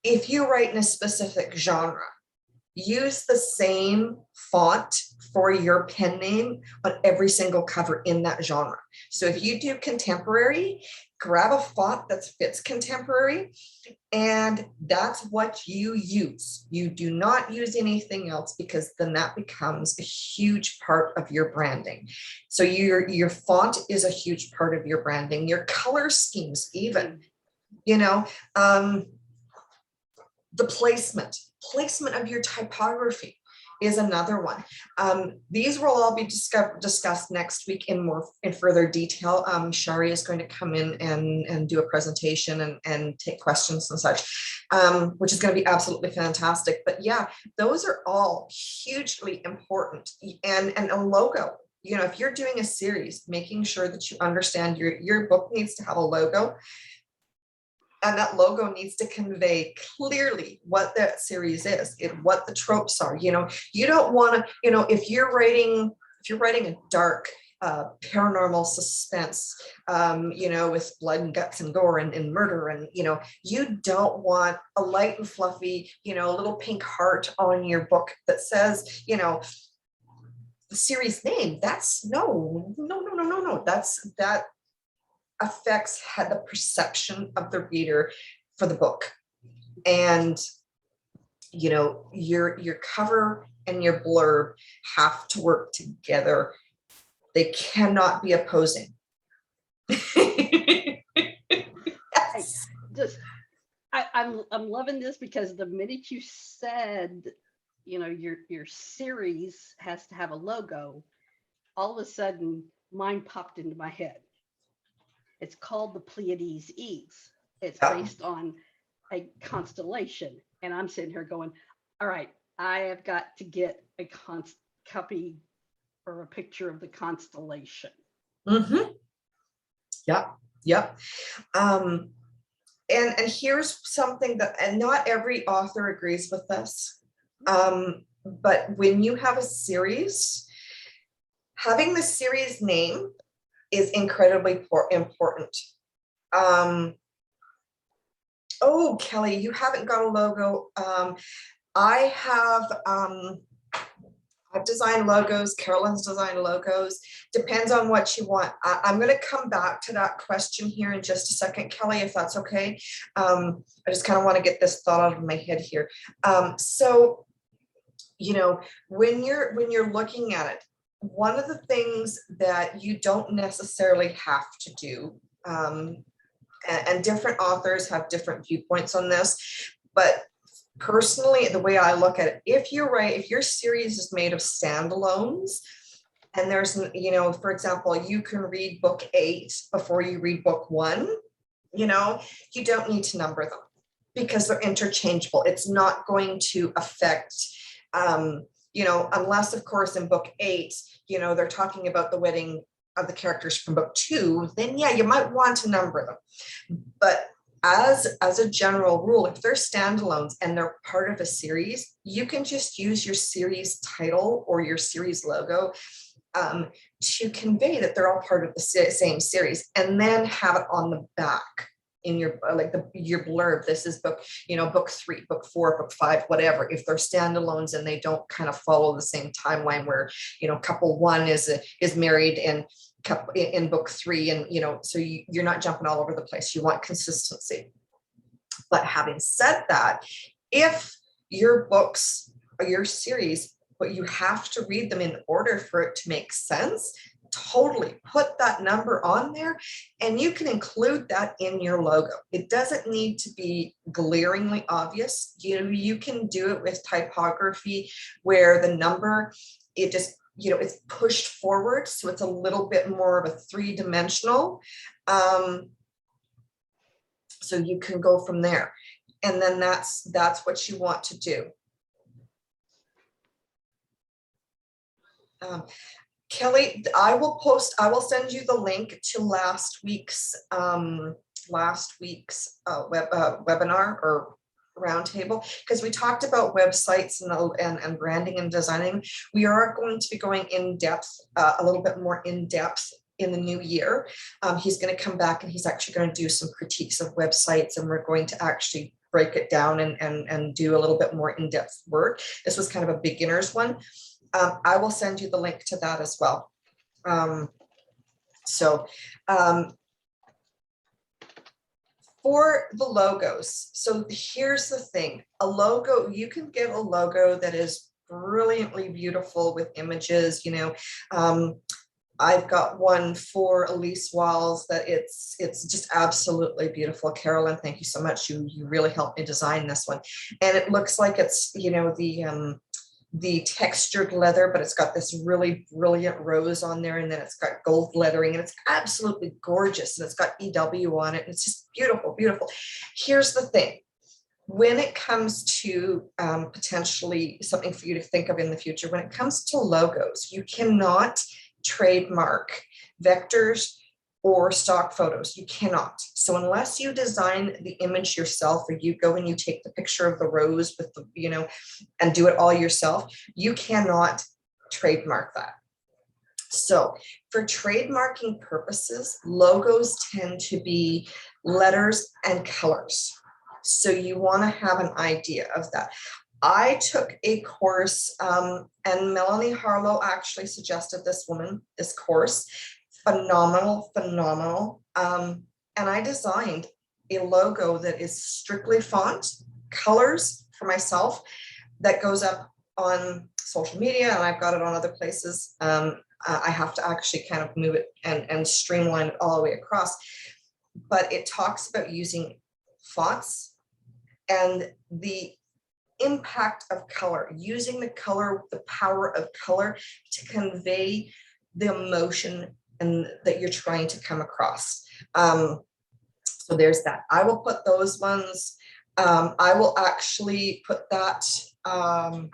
if you write in a specific genre, use the same font for your pen name on every single cover in that genre. So if you do contemporary, grab a font that fits contemporary, and that's what you use. You do not use anything else, because then that becomes a huge part of your branding. So your font is a huge part of your branding, your color schemes, even, the placement of your typography is another one. These will all be discussed next week in further detail. Shari is going to come in and do a presentation and take questions and such, which is going to be absolutely fantastic. But yeah, those are all hugely important. And a logo, if you're doing a series, making sure that you understand your book needs to have a logo. And that logo needs to convey clearly what that series is, what the tropes are. You don't want to, if you're writing a dark paranormal suspense, with blood and guts and gore and murder, and you don't want a light and fluffy, little pink heart on your book that says, the series name. That's no. That affects the perception of the reader for the book. And your cover and your blurb have to work together. They cannot be opposing. Yes. I'm loving this, because the minute you said, your series has to have a logo, all of a sudden mine popped into my head. It's called the Pleiades E's. It's based on a constellation. And I'm sitting here going, all right, I have got to get a copy or a picture of the constellation. Mm-hmm. Yep. and here's something that, and not every author agrees with this. But when you have a series, having the series name is incredibly important. Oh, Kelly, you haven't got a logo. I have, I've designed logos, Carolyn's designed logos, depends on what you want. I'm gonna come back to that question here in just a second, Kelly, if that's okay. I just kind of want to get this thought out of my head here. So, you know, when you're looking at it, one of the things that you don't necessarily have to do, and different authors have different viewpoints on this, but personally, the way I look at it, if your series is made of standalones, and there's, you know, for example, you can read book 8 before you read book 1, you know, you don't need to number them because they're interchangeable. It's not going to affect, you know, unless of course in book 8, you know, they're talking about the wedding of the characters from book 2, then yeah, you might want to number them. But as a general rule, if they're standalones and they're part of a series, you can just use your series title or your series logo to convey that they're all part of the same series, and then have it on the back in your your blurb. This is book, you know, book 3, book 4, book 5, whatever. If they're standalones and they don't kind of follow the same timeline where, you know, couple 1 is married and in book 3, and you know, so you're not jumping all over the place. You want consistency. But having said that, if your books or your series, but you have to read them in order for it to make sense, totally put that number on there, and you can include that in your logo. It doesn't need to be glaringly obvious. You know, you can do it with typography where the number, it just, you know, it's pushed forward, so it's a little bit more of a 3-dimensional. So you can go from there, and then that's what you want to do. Kelly, I will send you the link to last week's webinar or roundtable, because we talked about websites and branding and designing. We are going to be going in depth, a little bit more in depth in the new year. He's going to come back and he's actually going to do some critiques of websites, and we're going to actually break it down and do a little bit more in-depth work. This was kind of a beginner's one. I will send you the link to that as well. For the logos, so here's the thing, a logo, you can get a logo that is brilliantly beautiful with images, you know. I've got one for Elise Walls that it's just absolutely beautiful. Carolyn, thank you so much. You really helped me design this one. And it looks like it's, you know, the textured leather, but it's got this really brilliant rose on there, and then it's got gold lettering, and it's absolutely gorgeous, and it's got EW on it, and it's just beautiful, beautiful. Here's the thing. When it comes to potentially something for you to think of in the future, when it comes to logos, you cannot trademark vectors or stock photos. You cannot. So unless you design the image yourself, or you go and you take the picture of the rose with the, you know, and do it all yourself, you cannot trademark that. So for trademarking purposes, logos tend to be letters and colors. So you want to have an idea of that. I took a course, and Melanie Harlow actually suggested this course. Phenomenal, phenomenal. And I designed a logo that is strictly font, colors for myself, that goes up on social media, and I've got it on other places. I have to actually kind of move it and streamline it all the way across. But it talks about using fonts and the impact of color, using the color, the power of color to convey the emotion and that you're trying to come across. So there's that. I will put those ones. I will actually put that. I'll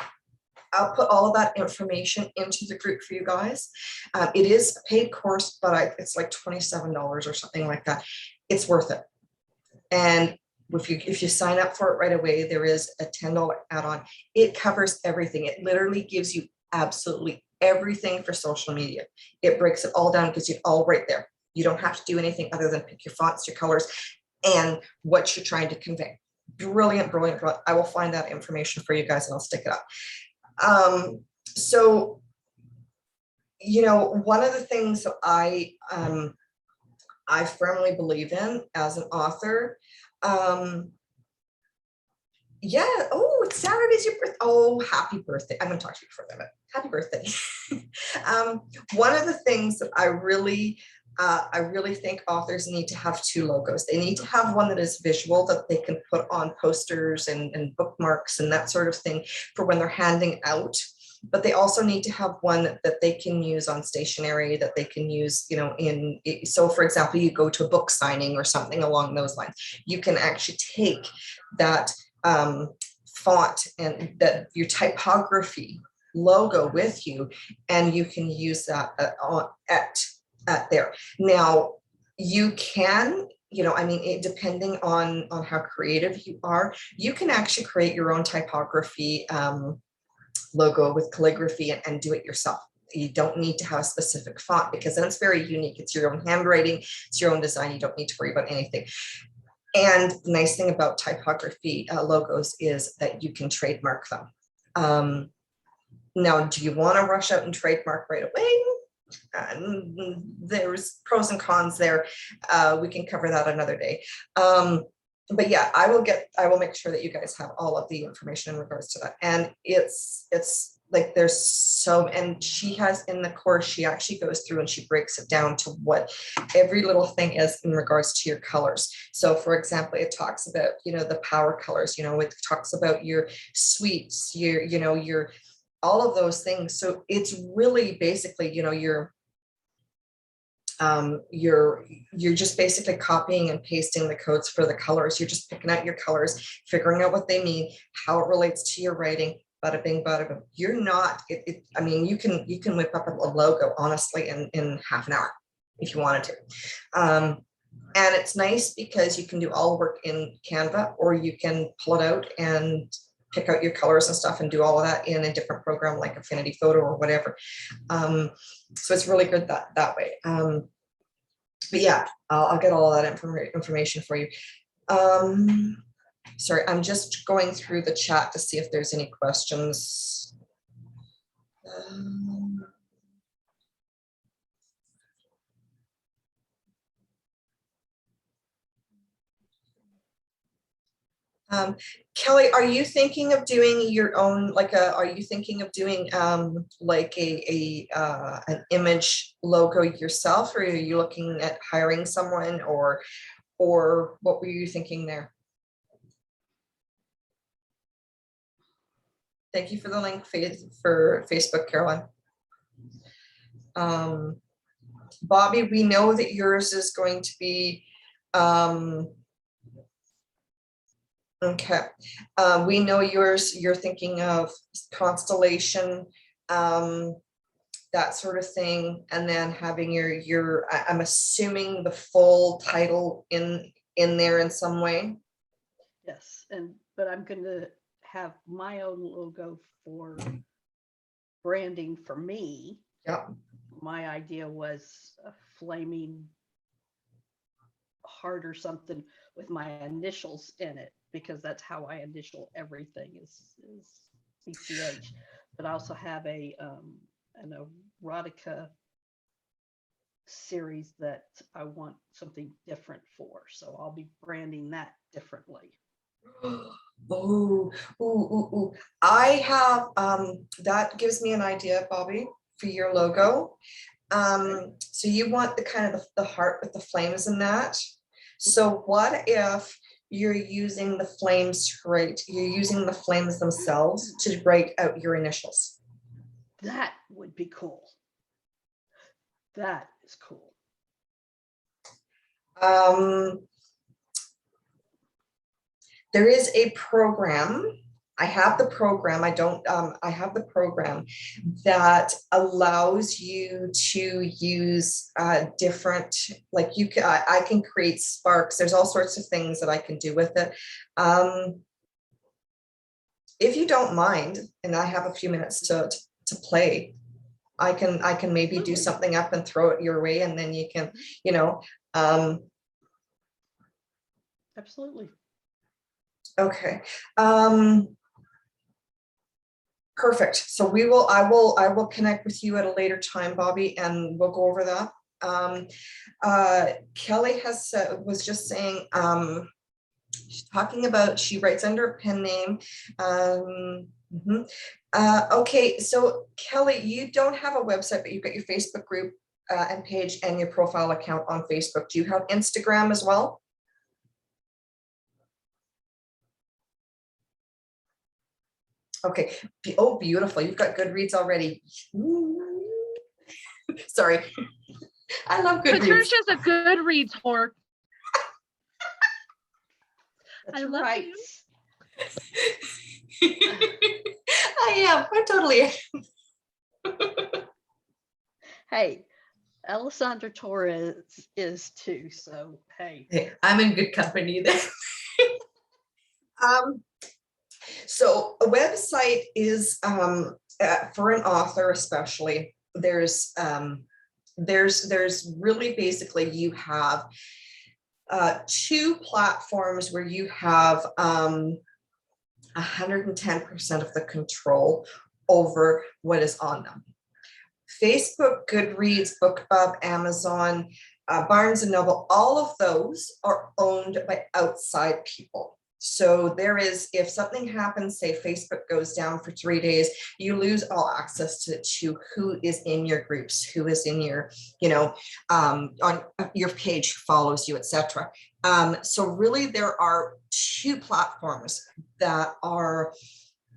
put all of that information into the group for you guys. It is a paid course, but it's like $27 or something like that. It's worth it. And if you sign up for it right away, there is a $10 add-on. It covers everything. It literally gives you absolutely everything for social media. It breaks it all down, gives you all right there. You don't have to do anything other than pick your fonts, your colors, and what you're trying to convey. Brilliant, brilliant, brilliant. I will find that information for you guys and I'll stick it up. So, you know, one of the things that I firmly believe in as an author, yeah, oh, it's Saturday's your birthday. Oh, happy birthday. I'm gonna talk to you before that. Happy birthday. One of the things that I really think authors need to have two logos. They need to have one that is visual, that they can put on posters and bookmarks and that sort of thing for when they're handing out. But they also need to have one that they can use on stationery, that they can use, you know, so for example, you go to a book signing or something along those lines. You can actually take that font and that your typography logo with you, and you can use that at there. Now you can, you know, I mean, depending on how creative you are, you can actually create your own typography logo with calligraphy and do it yourself. You don't need to have a specific font, because then it's very unique. It's your own handwriting, it's your own design. You don't need to worry about anything. And the nice thing about typography logos is that you can trademark them. Now, do you want to rush out and trademark right away? There's pros and cons there. We can cover that another day. But yeah, I will make sure that you guys have all of the information in regards to that. And it's like there's so, and she has in the course, she actually goes through and she breaks it down to what every little thing is in regards to your colors. So for example, it talks about, you know, the power colors, you know, it talks about your sweets, your, you know, your, all of those things. So it's really basically, you know, you're just basically copying and pasting the codes for the colors. You're just picking out your colors, figuring out what they mean, how it relates to your writing. Bada bing, bada boom. You're not, I mean, you can whip up a logo honestly in half an hour if you wanted to. And it's nice because you can do all work in Canva, or you can pull it out and pick out your colors and stuff and do all of that in a different program like Affinity Photo or whatever. So it's really good that way. But yeah, I'll get all of that information for you. Sorry, I'm just going through the chat to see if there's any questions. Kelly, are you thinking of doing your own, like are you thinking of doing like an image logo yourself, or are you looking at hiring someone, or what were you thinking there? Thank you for the link for Facebook, Caroline. Bobby, we know that yours is going to be okay. We know yours, you're thinking of constellation, that sort of thing, and then having your I'm assuming the full title in there in some way. Yes, but I'm going to have my own logo for branding for me. Yeah. My idea was a flaming heart or something with my initials in it, because that's how I initial everything is CCH. But I also have an erotica series that I want something different for, so I'll be branding that differently. Oh, I have that gives me an idea, Bobby, for your logo. So you want the kind of the heart with the flames in that. So what if you're using the flames to write, you're using the flames themselves to write out your initials? That would be cool. That is cool. There is a program I have the program. I have the program that allows you to use different, like I can create sparks. There's all sorts of things that I can do with it. If you don't mind, and I have a few minutes to play, I can maybe do Absolutely. something up and throw it your way, and then you can, Absolutely. okay. Perfect. So I will connect with you at a later time, Bobby, and we'll go over that. Kelly was just saying, she's talking about, she writes under a pen name. Okay, so Kelly, you don't have a website, but you've got your Facebook group and page and your profile account on Facebook. Do you have Instagram as well? Okay. Oh, beautiful. You've got Goodreads already. Sorry. I love Goodreads. Patricia's a Goodreads whore. That's I love right. I am. I totally am. Hey, Alessandra Torres is too. So, hey. Hey, I'm in good company then. So a website is for an author, especially, there's really basically you have 2 platforms where you have 110% of the control over what is on them. Facebook, Goodreads, BookBub, Amazon, Barnes and Noble, all of those are owned by outside people. So there is, if something happens, say Facebook goes down for 3 days, you lose all access to who is in your groups, who is in your, on your page, follows you, etc. So really there are 2 platforms that are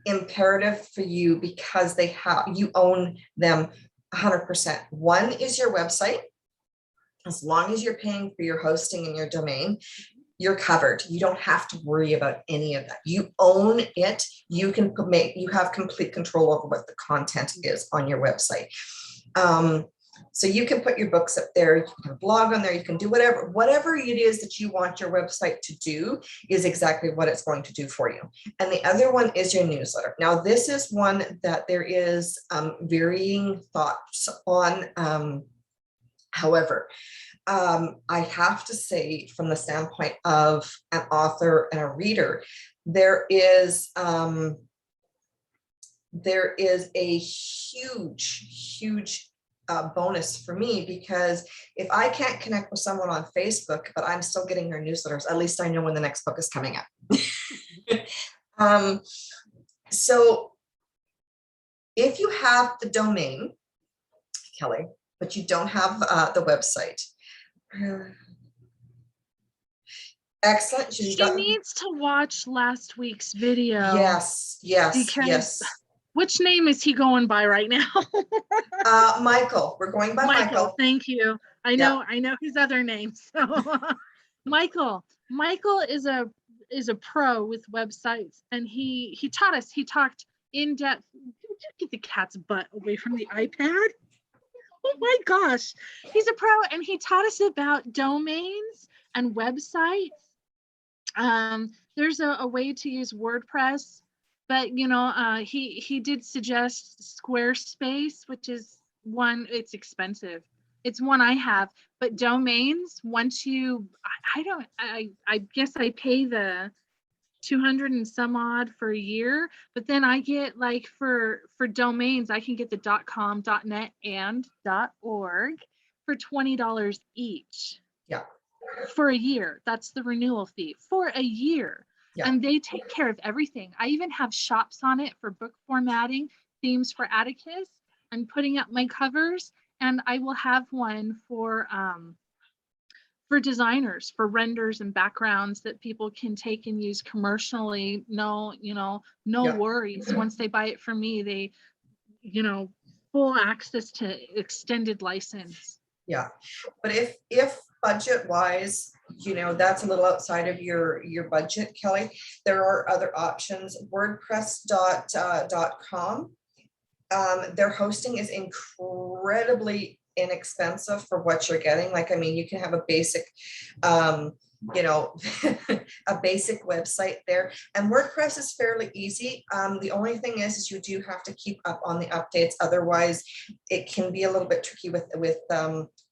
imperative for you because you own them 100%. One is your website. As long as you're paying for your hosting and your domain, you're covered. You don't have to worry about any of that. You own it. You have complete control over what the content is on your website. So you can put your books up there, you can blog on there, you can do whatever it is that you want your website to do is exactly what it's going to do for you. And the other one is your newsletter. Now, this is one that there is varying thoughts on. However, I have to say, from the standpoint of an author and a reader, there is a huge bonus for me, because if I can't connect with someone on Facebook, but I'm still getting their newsletters, at least I know when the next book is coming up. So if you have the domain, Kelly, but you don't have the website, excellent. She needs to watch last week's video. Yes. Which name is he going by right now? Michael. We're going by Michael. Thank you. I know his other name. So Michael is a pro with websites, and he taught us. He talked in depth. Get the cat's butt away from the iPad. Oh my gosh, he's a pro, and he taught us about domains and websites. There's a way to use WordPress, but he did suggest Squarespace, which is one. It's expensive. It's one I have, but domains, once I guess I pay the 200 and some odd for a year, but then I get, like, for domains, I can get the .com, .net, and .org for $20 each. Yeah. For a year. That's the renewal fee for a year. Yeah. And they take care of everything. I even have shops on it for book formatting, themes for Atticus, and putting up my covers. And I will have one for designers, for renders and backgrounds that people can take and use commercially. No worries. Once they buy it from me, they, full access to extended license. Yeah. But if budget wise, you know, that's a little outside of your budget, Kelly, there are other options. WordPress.com. Their hosting is incredibly inexpensive for what you're getting. Like, I mean, you can have a basic, you know, a basic website there. And WordPress is fairly easy. The only thing is you do have to keep up on the updates. Otherwise, it can be a little bit tricky with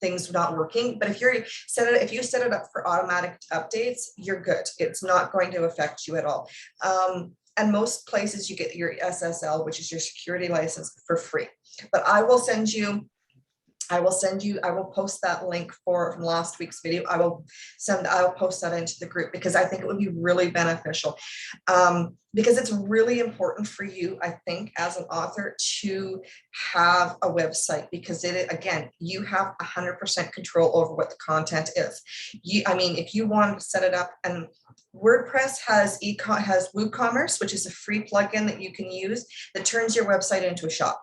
things not working. But if you set it up for automatic updates, you're good. It's not going to affect you at all. And most places you get your SSL, which is your security license, for free. But I will post that link from last week's video. I'll post that into the group because I think it would be really beneficial. Because it's really important for you, I think, as an author to have a website, because again, you have 100% control over what the content is. I mean, if you want to set it up, and WordPress has WooCommerce, which is a free plugin that you can use that turns your website into a shop.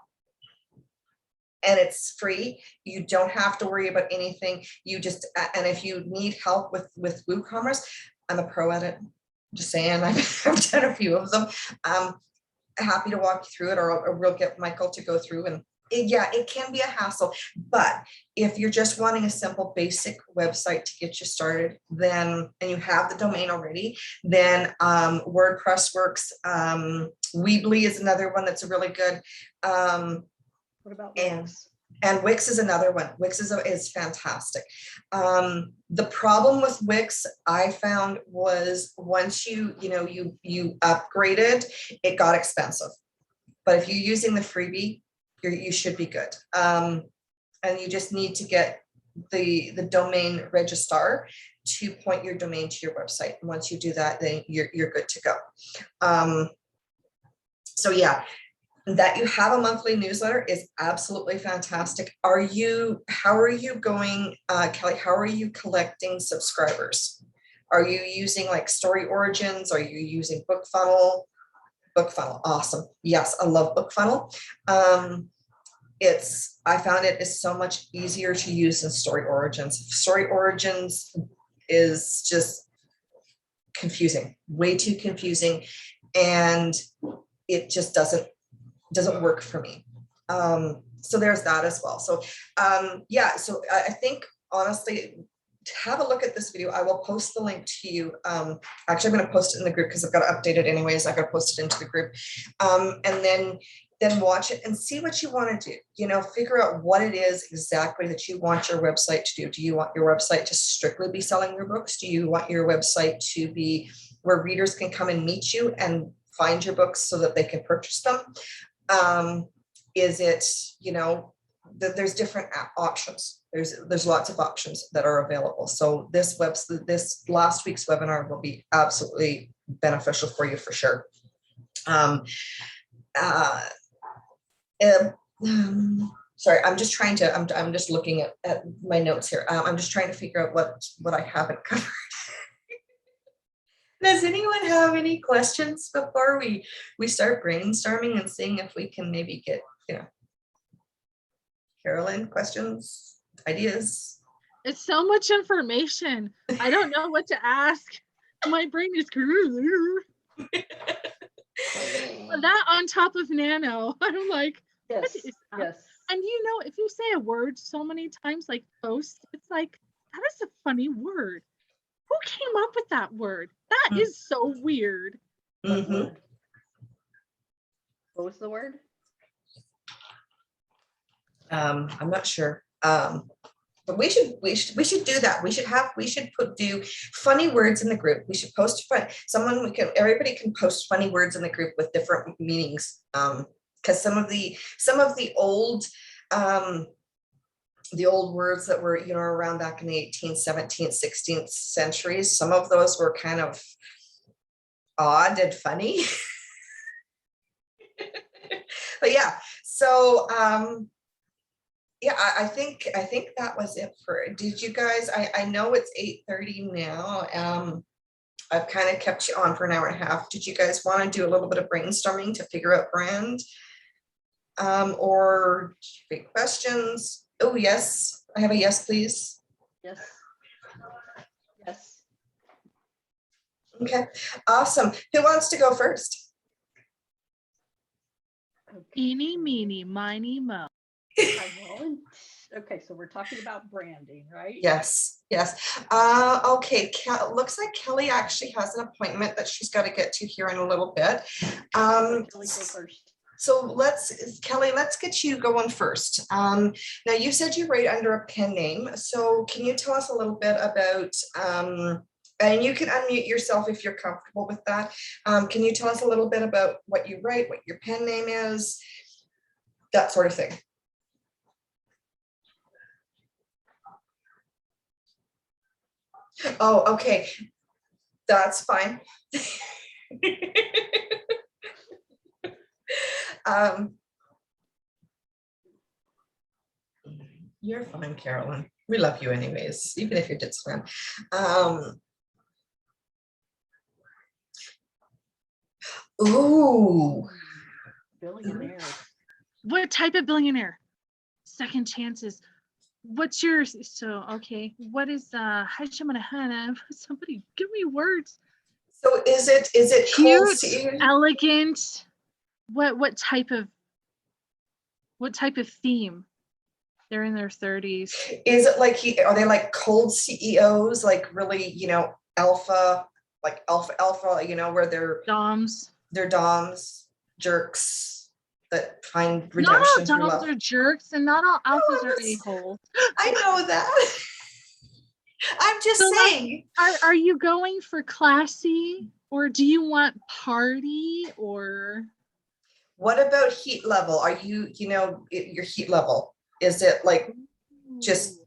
And it's free. You don't have to worry about anything. You just, and if you need help with WooCommerce, I'm a pro at it. Just saying, I've done a few of them. I'm happy to walk you through it, or we'll get Michael to go through. And it can be a hassle, but if you're just wanting a simple basic website to get you started, then, and you have the domain already, then WordPress works. Weebly is another one that's a really good. What about Wix? And Wix is another one. Wix is fantastic. The problem with Wix, I found, was once you upgraded, it got expensive. But if you're using the freebie, you should be good. And you just need to get the domain registrar to point your domain to your website. And once you do that, then you're good to go. So yeah. That you have a monthly newsletter is absolutely fantastic. How are you going, Kelly? How are you collecting subscribers? Are you using like Story Origins? Are you using BookFunnel? BookFunnel, awesome. Yes, I love BookFunnel. I found it is so much easier to use than Story Origins. Story Origins is just confusing, way too confusing, and it just doesn't work for me. So there's that as well. So yeah, so I think honestly, have a look at this video. I will post the link to you. Actually, I'm going to post it in the group because I've got to update it anyways. I've got to post it into the group. And then watch it and see what you want to do. You know, figure out what it is exactly that you want your website to do. Do you want your website to strictly be selling your books? Do you want your website to be where readers can come and meet you and find your books so that they can purchase them? Is it, you know, there's different options. There's lots of options that are available. So this last week's webinar will be absolutely beneficial for you for sure. Sorry, I'm just trying to, I'm just looking at my notes here. I'm just trying to figure out what I haven't covered. Does anyone have any questions before we start brainstorming and seeing if we can maybe get, you know, Carolyn, questions, ideas? It's so much information. I don't know what to ask. My brain is that on top of Nano. I'm like, Yes, what is that? yes. And you know, if you say a word so many times, like post, it's like, that is a funny word. Who came up with that word? That is so weird. What word? What was the word? I'm not sure. But we should do that. We should do funny words in the group. We should post everybody can post funny words in the group with different meanings. Because some of the old words that were, you know, around back in the 18th, 17th, 16th centuries, some of those were kind of odd and funny. But yeah, so yeah, I think that was it for, did you guys, I know it's 8:30 now. I've kind of kept you on for an hour and a half. Did you guys want to do a little bit of brainstorming to figure out brand? Or big questions? Oh, yes. I have a yes, please. Yes. Yes. Okay, awesome. Who wants to go first? Okay. Eeny, meeny, miny, mo. I will. Okay, so we're talking about branding, right? Yes, yes. Okay, looks like Kelly actually has an appointment that she's got to get to here in a little bit. Kelly, go first. So Kelly, let's get you going first. Now you said you write under a pen name. So can you tell us a little bit about, and you can unmute yourself if you're comfortable with that. Can you tell us a little bit about what you write, what your pen name is, that sort of thing? Oh, okay. That's fine. You're fine, Carolyn. We love you anyways, even if you're Ditz fan. Ooh. Billionaire. What type of billionaire? Second chances. What's yours? So, okay. What is somebody give me words. So is it cold Cute, sea? elegant. What type of theme? They're in their 30s. Is it like are they like cold CEOs, like really, alpha, like alpha, where they're Doms. doms, jerks that find Not redemption all through doms love? are jerks, and not all alphas are that's- a-holes. I know that. I'm just So, like, saying. Are you going for classy, or do you want party, or? What about heat level? Are you, your heat level? Is it like just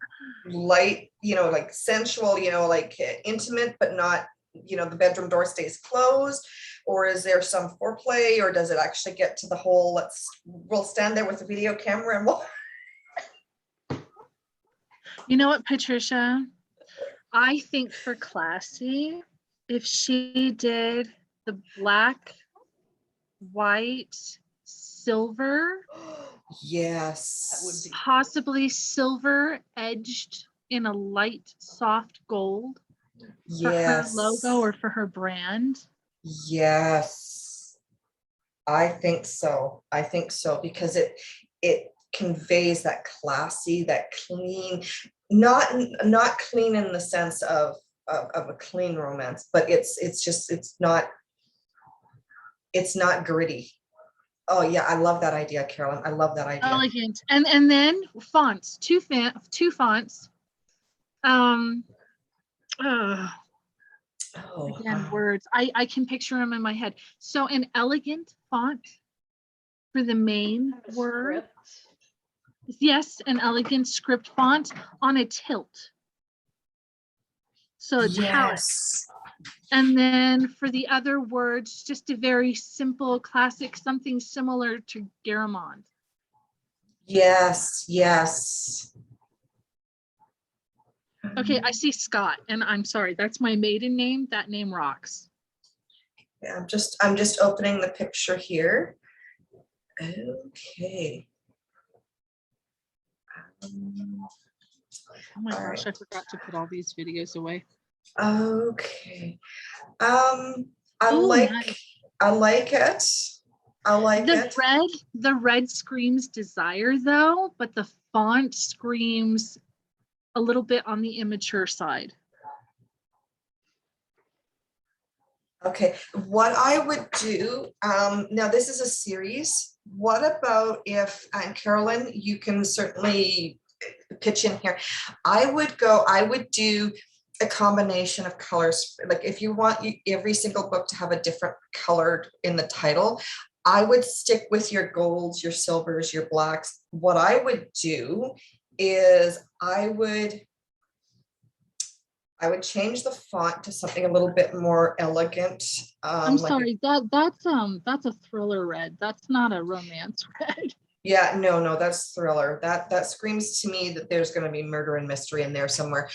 light, like sensual, like intimate, but not, the bedroom door stays closed? Or is there some foreplay, or does it actually get to the whole, we'll stand there with a video camera and we'll. You know what, Patricia? I think for classy, if she did the black, white, silver, Yes. That would be possibly silver edged in a light, soft gold for her logo or for her brand. Yes. I think so. Because it conveys that classy, that clean, not clean in the sense of a clean romance, but it's not gritty. Oh yeah, I love that idea, Carolyn. I love that idea. Elegant. And then fonts, two fonts. Again, words. I can picture them in my head. So an elegant font for the main word. Yes, an elegant script font on a tilt. So italic. Yes. And then for the other words, just a very simple, classic, something similar to Garamond. Yes, yes. Okay, I see Scott, and I'm sorry, that's my maiden name. That name rocks. Yeah, I'm just opening the picture here. Okay. Oh my gosh, I forgot to put all these videos away. Okay. I Ooh, like nice. I like it. I like it. The red screams desire though, but the font screams a little bit on the immature side. Okay, what I would do, now this is a series. What about if, and Carolyn, you can certainly pitch in here. I would do a combination of colors. Like if you want every single book to have a different color in the title, I would stick with your golds, your silvers, your blacks. What I would do is I would change the font to something a little bit more elegant. I'm sorry, that's a thriller red. That's not a romance red. Yeah, no, that's thriller. That screams to me that there's going to be murder and mystery in there somewhere.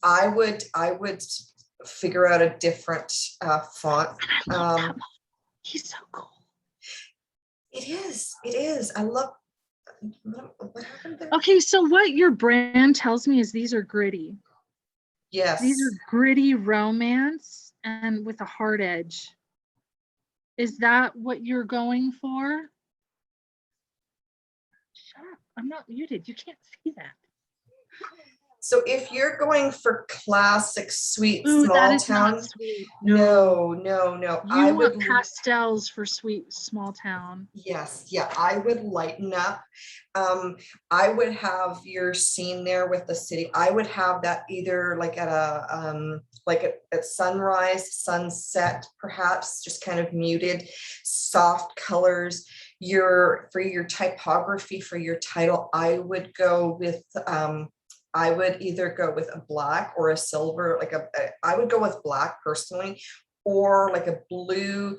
I would figure out a different font. He's so cool. It is. I love. What happened there? Okay, so what your brand tells me is these are gritty. Yes. These are gritty romance and with a hard edge. Is that what you're going for? Shut up. I'm not muted. You can't see that. So if you're going for classic, sweet, Ooh, that small is town, not sweet. no. I You would, want pastels for sweet small town. yes, yeah, I would lighten up. I would have your scene there with the city. I would have that either like at a, at sunrise, sunset, perhaps, just kind of muted, soft colors. For your typography, for your title, I would go with, I would either go with a black or a silver, I would go with black personally, or like a blue,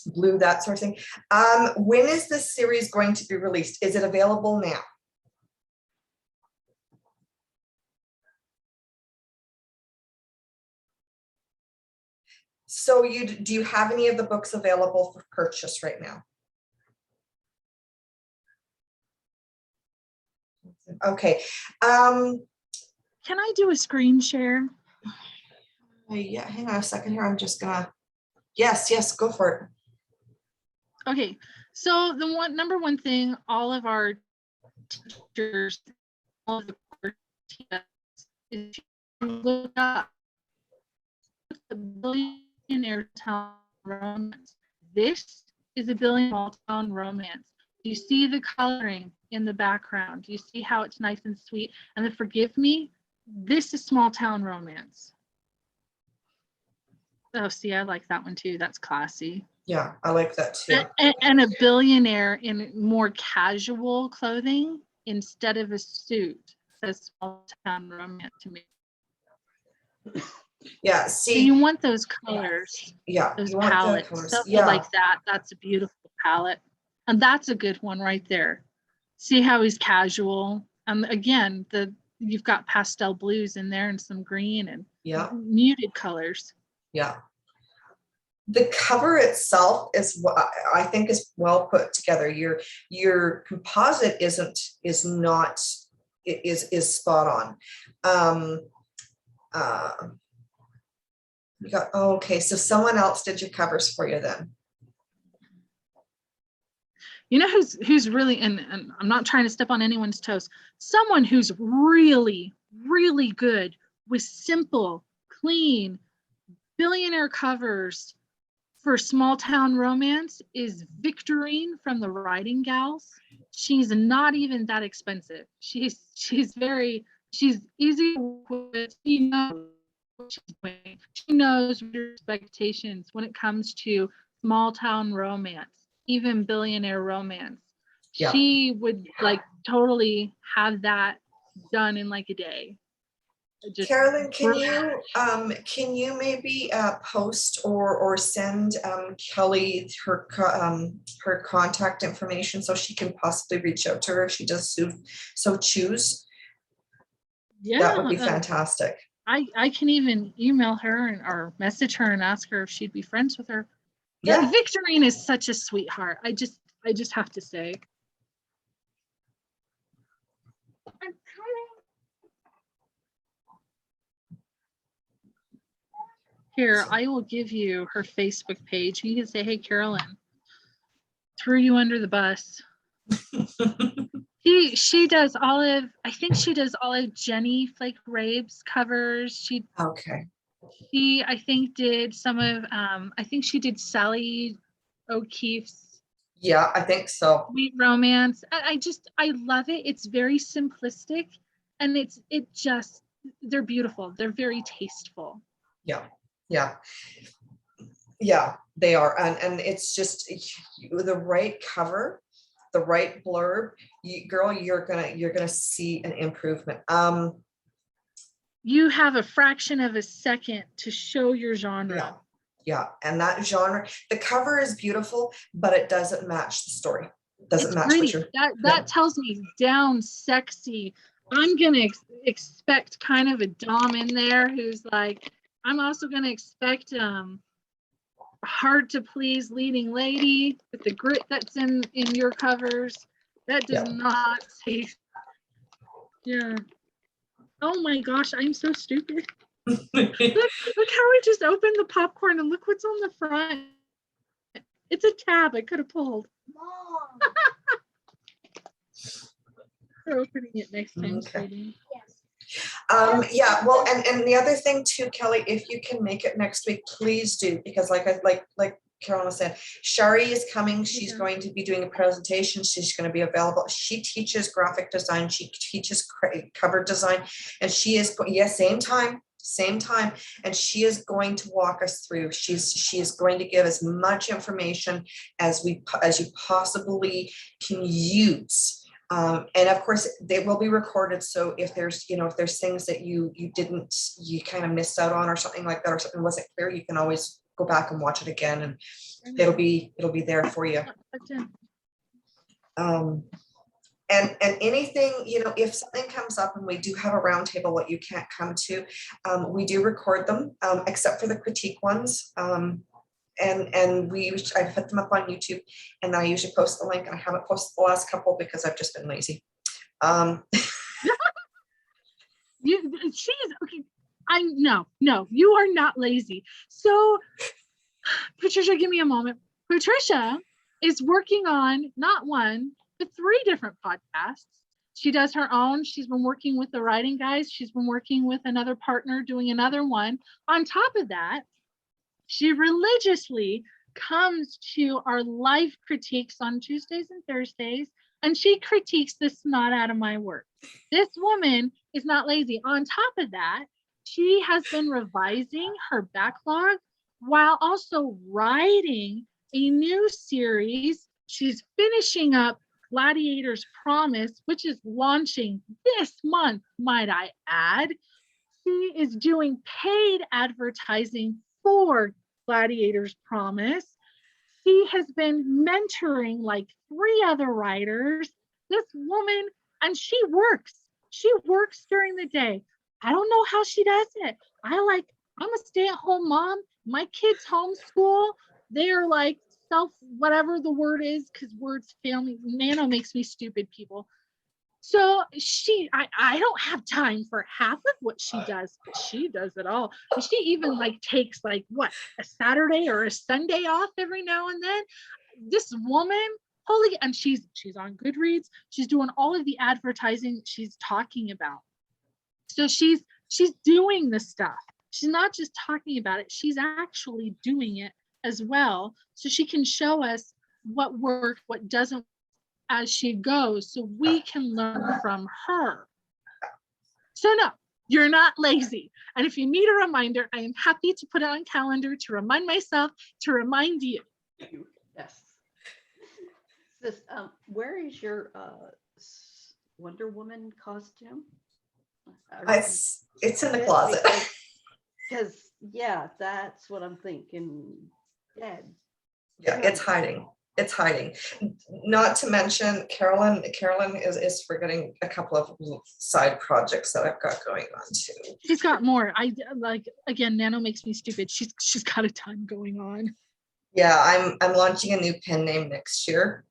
blue, that sort of thing. When is this series going to be released? Is it available now? So do you have any of the books available for purchase right now? Okay. Can I do a screen share? Yeah, hang on a second here. I'm just gonna, yes, go for it. Okay, so the number one thing all of our teachers, all of the core teachers, is to look up the billionaire town romance. This is a billionaire town romance. Do you see the coloring in the background? Do you see how it's nice and sweet? And then forgive me, this is small town romance. Oh, see, I like that one too. That's classy. Yeah, I like that too. And a billionaire in more casual clothing instead of a suit says small town romance to me. Yeah, So see, you want those colors, yeah, those you want the palettes, colors. stuff Yeah, like that. That's a beautiful palette. And that's a good one right there. See how he's casual. Again, you've got pastel blues in there and some green and yeah, muted colors. yeah. The cover itself is what I think is well put together. Your composite is spot on. You got, oh, okay, so someone else did your covers for you then. You know who's really, and I'm not trying to step on anyone's toes, someone who's really, really good with simple, clean, billionaire covers for small town romance is Victorine from the Writing Gals. She's not even that expensive. She's easy with, she knows what she's doing. She knows your expectations when it comes to small town romance, even billionaire romance. Yeah. She would like totally have that done in like a day. Carolyn, can you maybe post or send Kelly her contact information so she can possibly reach out to her if she does so choose? Yeah, that would be fantastic. I can even email her or message her and ask her if she'd be friends with her. Yeah, Victorine is such a sweetheart. I just have to say. Here, I will give you her Facebook page. You can say, hey, Carolyn, threw you under the bus. She does I think she does all of Jenny Flake Rabe's covers. okay. She, I think, did some of, I think she did Sally O'Keefe's. Yeah, I think so. Sweet Romance. I love it. It's very simplistic and they're beautiful. They're very tasteful. Yeah, they are. And it's just the right cover, the right blurb, girl, you're gonna see an improvement. You have a fraction of a second to show your genre. Yeah, and that genre, the cover is beautiful, but it doesn't match the story. It doesn't match what you're. That tells me down sexy. I'm gonna expect kind of a dom in there who's like, I'm also gonna expect hard to please leading lady with the grit that's in your covers. That does not say. Yeah. Oh my gosh, I'm so stupid. Look how I just opened the popcorn and look what's on the front. It's a tab I could have pulled. Mom. We're opening it next time, Okay. sweetie. Yes. Yeah, well, and the other thing too, Kelly, if you can make it next week, please do, because like Carolyn was saying, Shari is coming. She's Okay. going to be doing a presentation. She's going to be available. She teaches graphic design. She teaches cover design, and she is, yes, same time, and she is going to walk us through. She is going to give as much information as you possibly can use. And of course, they will be recorded. So if there's things that you kind of missed out on or something like that, or something wasn't clear, you can always go back and watch it again, and it'll be there for you. And anything, if something comes up and we do have a roundtable what you can't come to, we do record them, except for the critique ones. And I put them up on YouTube, and I usually post the link, and I haven't posted the last couple because I've just been lazy. She's okay. No, you are not lazy. So Patricia, give me a moment. Patricia is working on not one, but 3 different podcasts. She does her own. She's been working with the writing guys. She's been working with another partner doing another one. On top of that, she religiously comes to our live critiques on Tuesdays and Thursdays, and she critiques the snot out of my work. This woman is not lazy. On top of that, she has been revising her backlog while also writing a new series. She's finishing up Gladiator's Promise, which is launching this month, might I add. She is doing paid advertising for Gladiator's Promise. She has been mentoring like 3 other writers. This woman, and she works during the day. I don't know how she does it. I'm a stay-at-home mom. My kids homeschool. They're like whatever the word is, because words fail me. Nano makes me stupid, people. So I don't have time for half of what she does, but she does it all. And she even takes a Saturday or a Sunday off every now and then. This woman, and she's on Goodreads. She's doing all of the advertising she's talking about. So she's doing the stuff. She's not just talking about it, she's actually doing it as well. So she can show us what works, what doesn't, as she goes, so we can learn from her. So no, you're not lazy. And if you need a reminder, I am happy to put it on calendar to remind myself, to remind you. Yes. Where is your Wonder Woman costume? It's in the closet. Because yeah, that's what I'm thinking. Dead. Yeah, it's hiding. Not to mention Carolyn is forgetting a couple of side projects that I've got going on too. She's got more. Again, Nano makes me stupid. She's got a ton going on. Yeah, I'm launching a new pen name next year.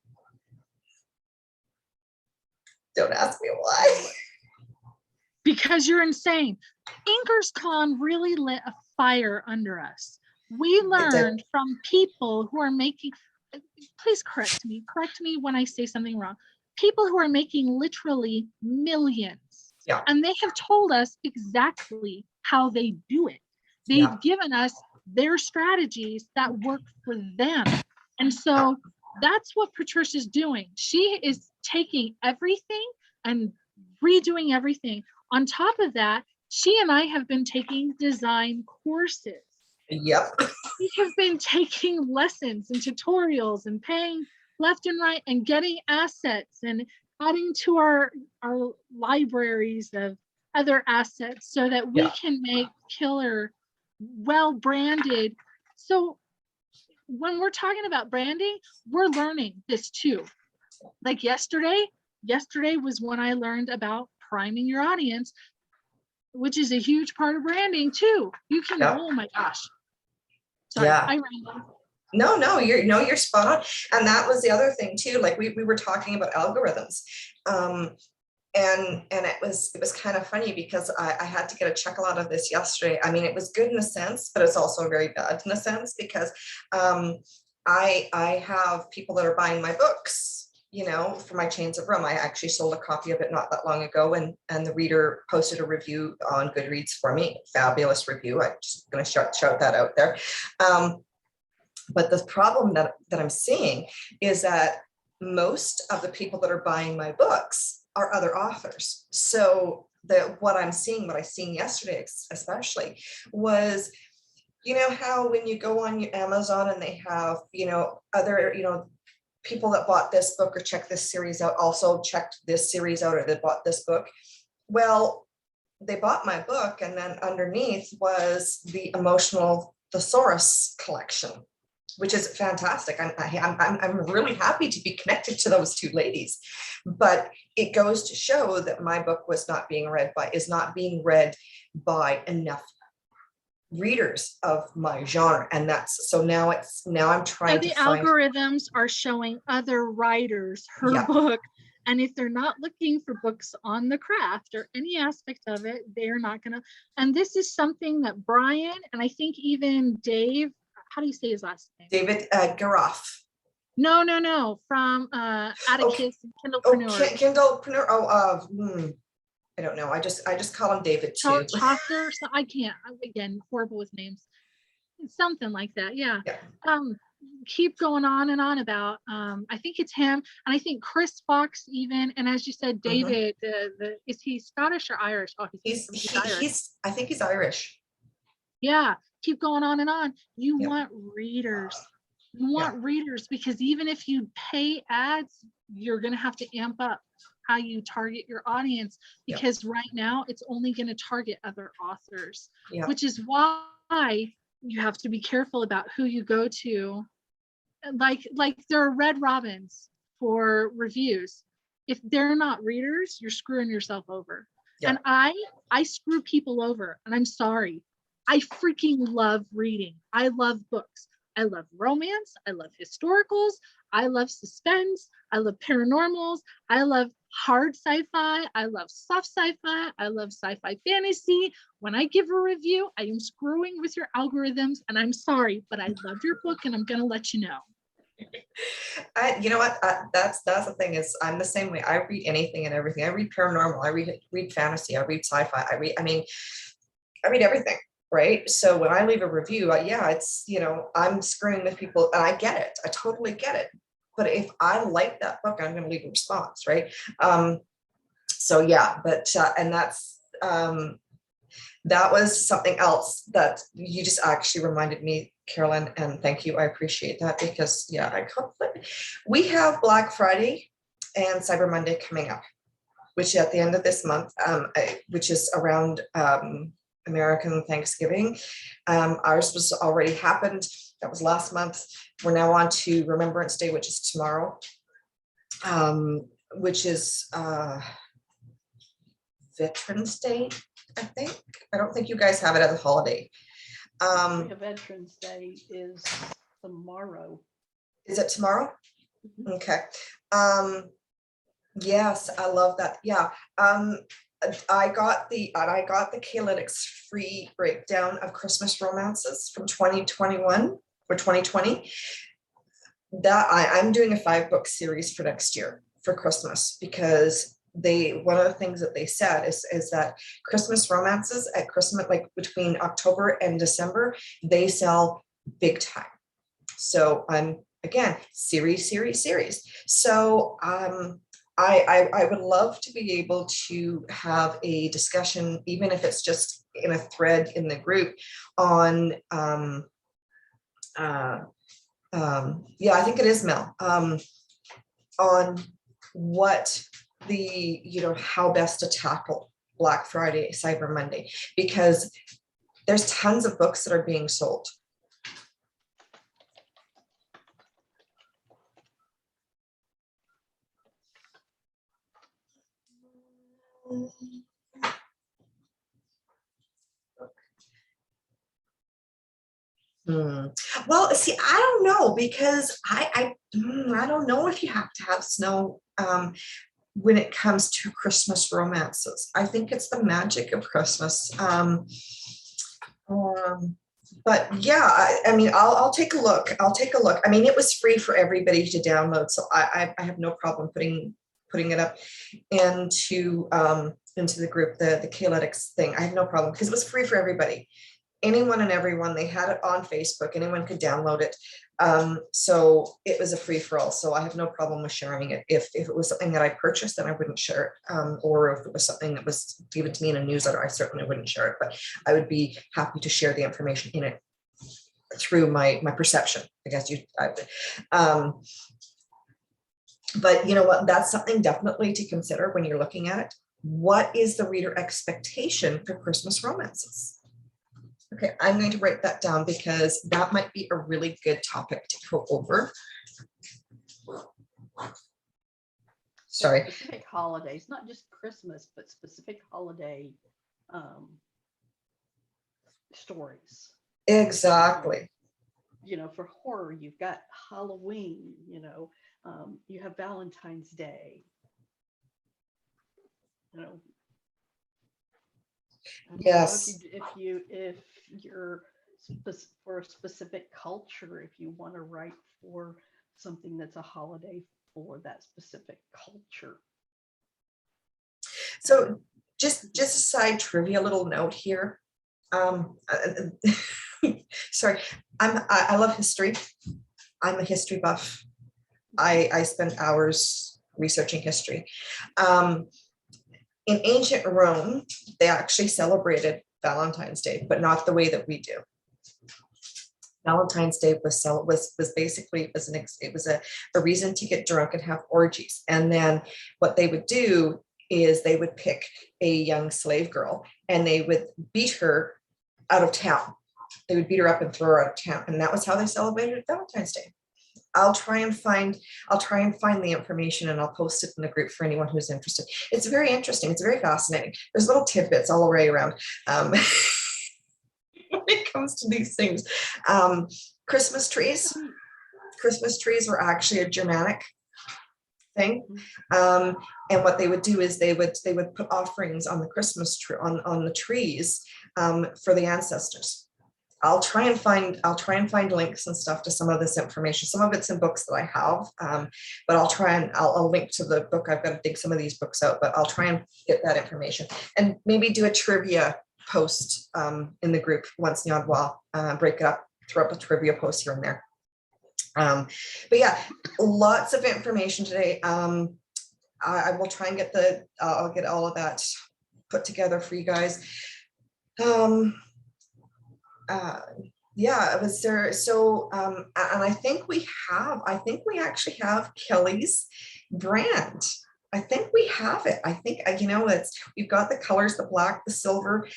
Don't ask me why. Because you're insane. InkersCon really lit a fire under us. We learned from people who are making, please correct me when I say something wrong, people who are making literally millions. Yeah. And they have told us exactly how they do it. They've given us their strategies that work for them. And so that's what Patricia's doing. She is taking everything and redoing everything. On top of that, she and I have been taking design courses. Yep. We have been taking lessons and tutorials and paying left and right and getting assets and adding to our libraries of other assets so that we can make killer, well-branded. So when we're talking about branding, we're learning this too. Like yesterday was when I learned about priming your audience, which is a huge part of branding too. You can, oh my gosh. Sorry, I ran. No, you're spot on. And that was the other thing too. Like we were talking about algorithms. and it was kind of funny because I had to get a chuckle out of this yesterday. I mean, it was good in a sense, but it's also very bad in a sense because I have people that are buying my books, you know, for my Chains of Rome. I actually sold a copy of it not that long ago, and the reader posted a review on Goodreads for me. Fabulous review. I'm just going to shout that out there. But the problem that I'm seeing is that most of the people that are buying my books are other authors. So what I seen yesterday especially was, you know, how when you go on your Amazon and they have, you know, other, you know, people that bought this book or checked this series out also checked this series out, or they bought this book. Well, they bought my book, and then underneath was the Emotional Thesaurus collection, which is fantastic. I'm really happy to be connected to those two ladies, but it goes to show that my book is not being read by enough readers of my genre. And that's, so now I'm So trying the to find, algorithms are showing other writers her Yeah. book. And if they're not looking for books on the craft or any aspect of it, they're not gonna. And this is something that Brian, and I think even Dave, how do you say his last name? David Garoff. No, from Atticus and Kindlepreneur. Kindlepreneur. I don't know. I just call him David too. Chaucer, so I can't, again, horrible with names. Something like that, yeah. Yeah. Keep going on and on about, I think it's him, and I think Chris Fox even, and as you said, David, is he Scottish or Irish? Oh, he's Irish. I think he's Irish. Yeah, keep going on and on. You Yep. want readers. You want readers, because even if you pay ads, you're going to have to amp up how you target your audience, because right now it's only going to target other authors, which is why you have to be careful about who you go to. Like there are Red Robins for reviews. If they're not readers, you're screwing yourself over. And I screw people over, and I'm sorry. I freaking love reading. I love books. I love romance. I love historicals. I love suspense. I love paranormals. I love hard sci-fi. I love soft sci-fi. I love sci-fi fantasy. When I give a review, I am screwing with your algorithms, and I'm sorry, but I love your book, and I'm going to let you know. You know what? That's the thing, is I'm the same way. I read anything and everything. I read paranormal. I read fantasy. I read sci-fi. I read everything. Right. So when I leave a review, it's, you know, I'm screwing with people, and I get it. I totally get it. But if I like that book, I'm going to leave a response. Right. So yeah, but and that was something else that you just actually reminded me, Carolyn, and thank you. I appreciate that, because we have Black Friday and Cyber Monday coming up, which at the end of this month, which is around American Thanksgiving. Ours was already happened. That was last month. We're now on to Remembrance Day, which is tomorrow, which is Veterans Day, I think. I don't think you guys have it as a holiday. Veterans Day is tomorrow. Is it tomorrow? Mhm. Okay. Yes, I love that. Yeah. I got the Kalytics free breakdown of Christmas romances from 2021 or 2020. That I'm doing a 5-book series for next year for Christmas, because one of the things that they said is that Christmas romances at Christmas, like between October and December, they sell big time. So I'm again series. So I would love to be able to have a discussion, even if it's just in a thread in the group, on I think it is Mel, on what how best to tackle Black Friday, Cyber Monday, because there's tons of books that are being sold. Well, see, I don't know, because I don't know if you have to have snow. when it comes to Christmas romances. I think it's the magic of Christmas. But yeah, I mean, I'll take a look. I'll take a look. I mean, it was free for everybody to download, so I have no problem putting it up into the group, the Kaletics thing. I have no problem because it was free for everybody. Anyone and everyone, they had it on Facebook, anyone could download it. So it was a free for all. So I have no problem with sharing it. If it was something that I purchased, then I wouldn't share it. Or if it was something that was given to me in a newsletter, I certainly wouldn't share it, but I would be happy to share the information in it through my perception, I guess but you know what, that's something definitely to consider when you're looking at it. What is the reader expectation for Christmas romances? Okay, I'm going to write that down because that might be a really good topic to go over. Sorry. Specific holidays, not just Christmas, but specific holiday stories. Exactly. You know, for horror, you've got Halloween, you know, you have Valentine's Day. You know, I don't know Yes. if you're for a specific culture, if you want to write for something that's a holiday for that specific culture. So just a side trivia little note here. Sorry, I love history. I'm a history buff. I spend hours researching history. In ancient Rome, they actually celebrated Valentine's Day, but not the way that we do. Valentine's Day was basically a reason to get drunk and have orgies. And then what they would do is they would pick a young slave girl and they would beat her out of town. They would beat her up and throw her out of town. And that was how they celebrated Valentine's Day. I'll try and find the information and I'll post it in the group for anyone who's interested. It's very interesting. It's very fascinating. There's little tidbits all the way around when it comes to these things. Christmas trees were actually a Germanic thing. And what they would do is they would put offerings on the Christmas tree on the trees for the ancestors. I'll try and find links and stuff to some of this information. Some of it's in books that I have, but I'll link to the book. I've got to dig some of these books out, but I'll try and get that information and maybe do a trivia post in the group once in a while, break it up, throw up a trivia post here and there. But yeah, lots of information today. I will try and get I'll get all of that put together for you guys. Yeah, it was there. So, and I think we actually have Kelly's brand. I think we have it. I think, you know, we've got the colors, the black, the silver,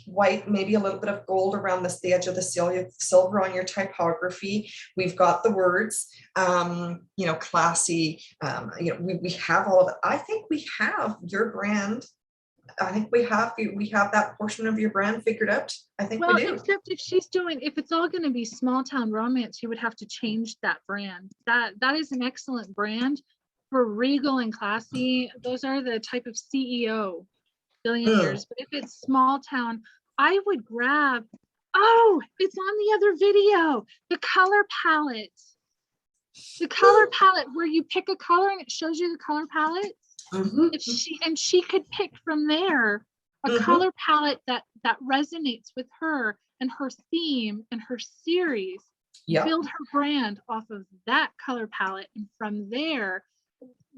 white, maybe a little bit of gold around the edge of the silver on your typography. We've got the words, you know, classy, you know, we have all of it. I think we have your brand. I think we have that portion of your brand figured out. I think we do. Except if it's all going to be small town romance, you would have to change that brand. That is an excellent brand for regal and classy. Those are the type of CEO billionaires. But if it's small town, I would grab, it's on the other video, the color palette. The color palette where you pick a color and it shows you the color palette. If she could pick from there a color palette that resonates with her and her theme and her series. Build her brand off of that color palette, and from there,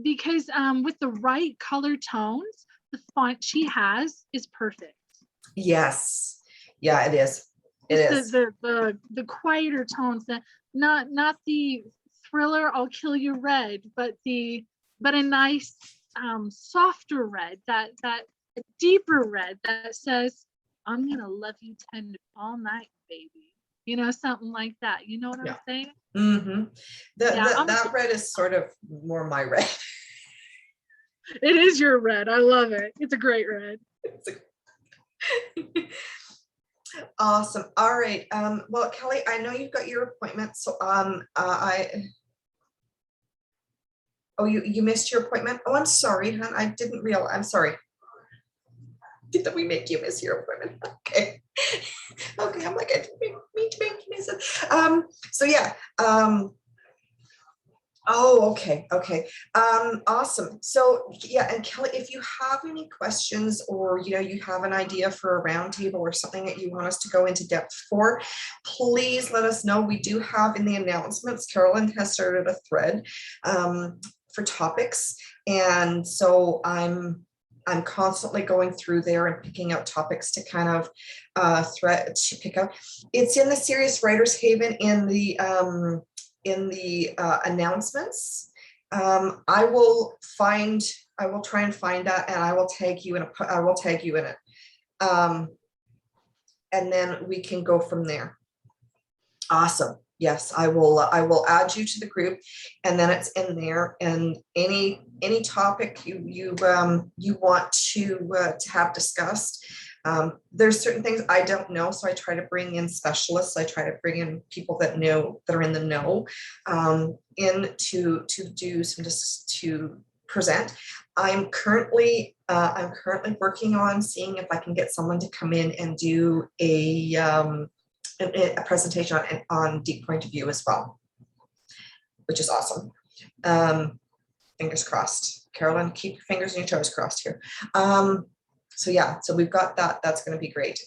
because with the right color tones, the font she has is perfect. Yes, yeah, it is. The quieter tones, that not the thriller I'll kill you red, but a nice softer red, that deeper red that says, I'm gonna love you tender all night, baby. You know, something like that. You know what I'm saying? That red is sort of more my red. It is your red. I love it. It's a great red. Awesome. All right. Well, Kelly, I know you've got your appointment, so Oh, you missed your appointment? Oh, I'm sorry, hon. I didn't realize. I'm sorry. Did we make you miss your appointment? Okay. Okay, I'm like, I didn't mean to make you miss it. So yeah. Oh, okay, okay. Awesome. So yeah, and Kelly, if you have any questions or you have an idea for a roundtable or something that you want us to go into depth for, please let us know. We do have in the announcements, Carolyn has started a thread for topics. And so I'm constantly going through there and picking out topics to kind of pick up. It's in the Serious Writers Haven in the announcements. I will try and find that, and I will tag you in it. And then we can go from there. Awesome. Yes, I will add you to the group, and then it's in there. And any topic you want to have discussed. There's certain things I don't know, so I try to bring in specialists. I try to bring in people that are in the know, in to do some to present. I'm currently working on seeing if I can get someone to come in and do a presentation on deep point of view as well, which is awesome. Fingers crossed. Carolyn, keep your fingers and your toes crossed here. So yeah, so we've got that. That's going to be great.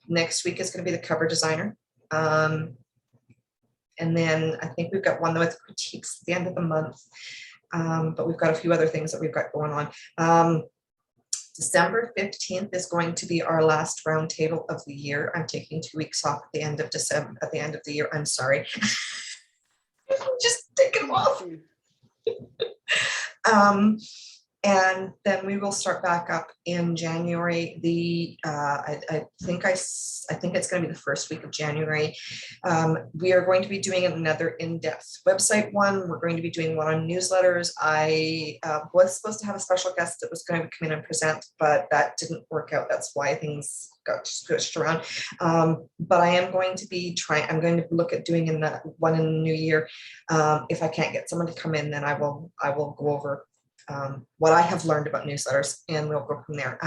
Next week is going to be the cover designer. And then I think we've got one with critiques at the end of the month. But we've got a few other things that we've got going on. December 15th is going to be our last roundtable of the year. I'm taking 2 weeks off at the end of December, at the end of the year. I'm sorry. Just take them off. And then we will start back up in January. I think it's going to be the first week of January. We are going to be doing another in-depth website one. We're going to be doing one on newsletters. I was supposed to have a special guest that was going to come in and present, but that didn't work out. That's why things got switched around. But I am going to be I'm going to look at doing one in the new year. If I can't get someone to come in, then I will go over what I have learned about newsletters, and we'll go from there.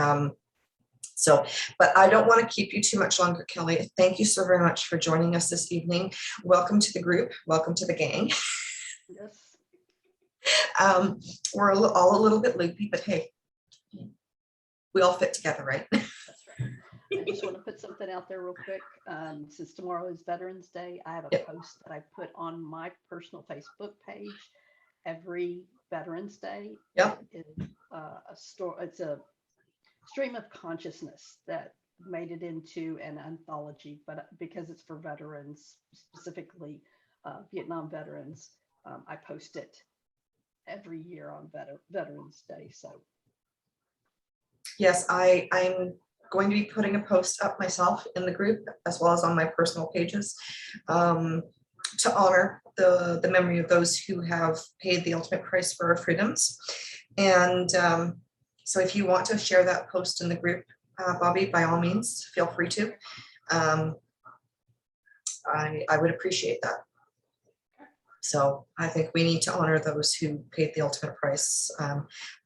But I don't want to keep you too much longer, Kelly. Thank you so very much for joining us this evening. Welcome to the group. Welcome to the gang. Yes. We're all a little bit loopy, but hey, we all fit together, right? That's right. I just want to put something out there real quick. Since tomorrow is Veterans Day, I have a post that I put on my personal Facebook page every Veterans Day. Yep. It's a stream of consciousness that made it into an anthology, but because it's for veterans, specifically Vietnam veterans, I post it every year on Veterans Day. So yes, I'm going to be putting a post up myself in the group as well as on my personal pages to honor the memory of those who have paid the ultimate price for our freedoms. And so if you want to share that post in the group, Bobby, by all means, feel free to. I would appreciate that. So I think we need to honor those who paid the ultimate price.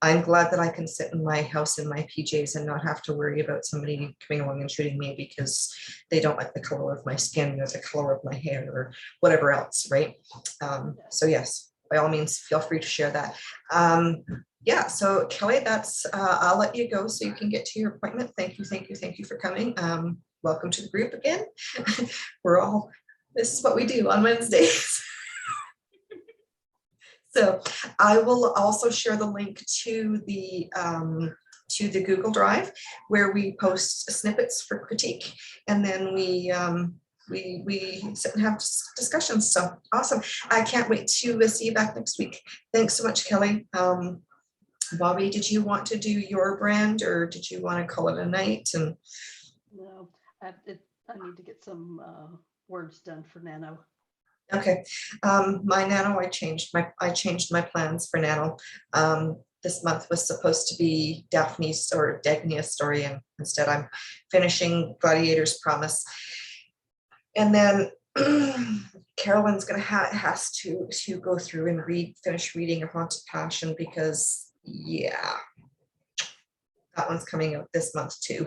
I'm glad that I can sit in my house in my PJs and not have to worry about somebody coming along and shooting me because they don't like the color of my skin or the color of my hair or whatever else, right? So yes, by all means, feel free to share that. Yeah, so Kelly, I'll let you go so you can get to your appointment. Thank you for coming. Welcome to the group again. This is what we do on Wednesdays. So I will also share the link to the Google Drive where we post snippets for critique, and then we sit and have discussions. So awesome! I can't wait to see you back next week. Thanks so much, Kelly. Bobby, did you want to do your brand, or did you want to call it a night? And no, I need to get some words done for Nano. okay, my Nano, I changed my plans for Nano. This month was supposed to be Daphne's or Dagnia's story, and instead I'm finishing Gladiator's Promise. And then Carolyn's gonna has to go through and finish reading A Haunted Passion because, yeah, that one's coming out this month too.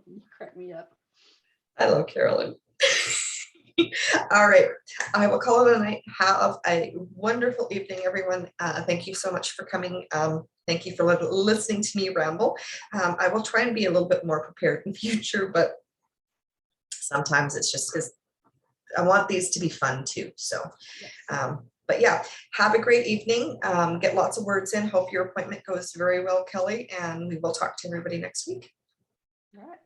You crack me up. I love Carolyn. All right, I will call it a night. Have a wonderful evening, everyone. Thank you so much for coming. Thank you for listening to me ramble. I will try and be a little bit more prepared in future, but sometimes it's just because I want these to be fun too. So, but yeah, have a great evening. Get lots of words in. Hope your appointment goes very well, Kelly, and we will talk to everybody next week. All right.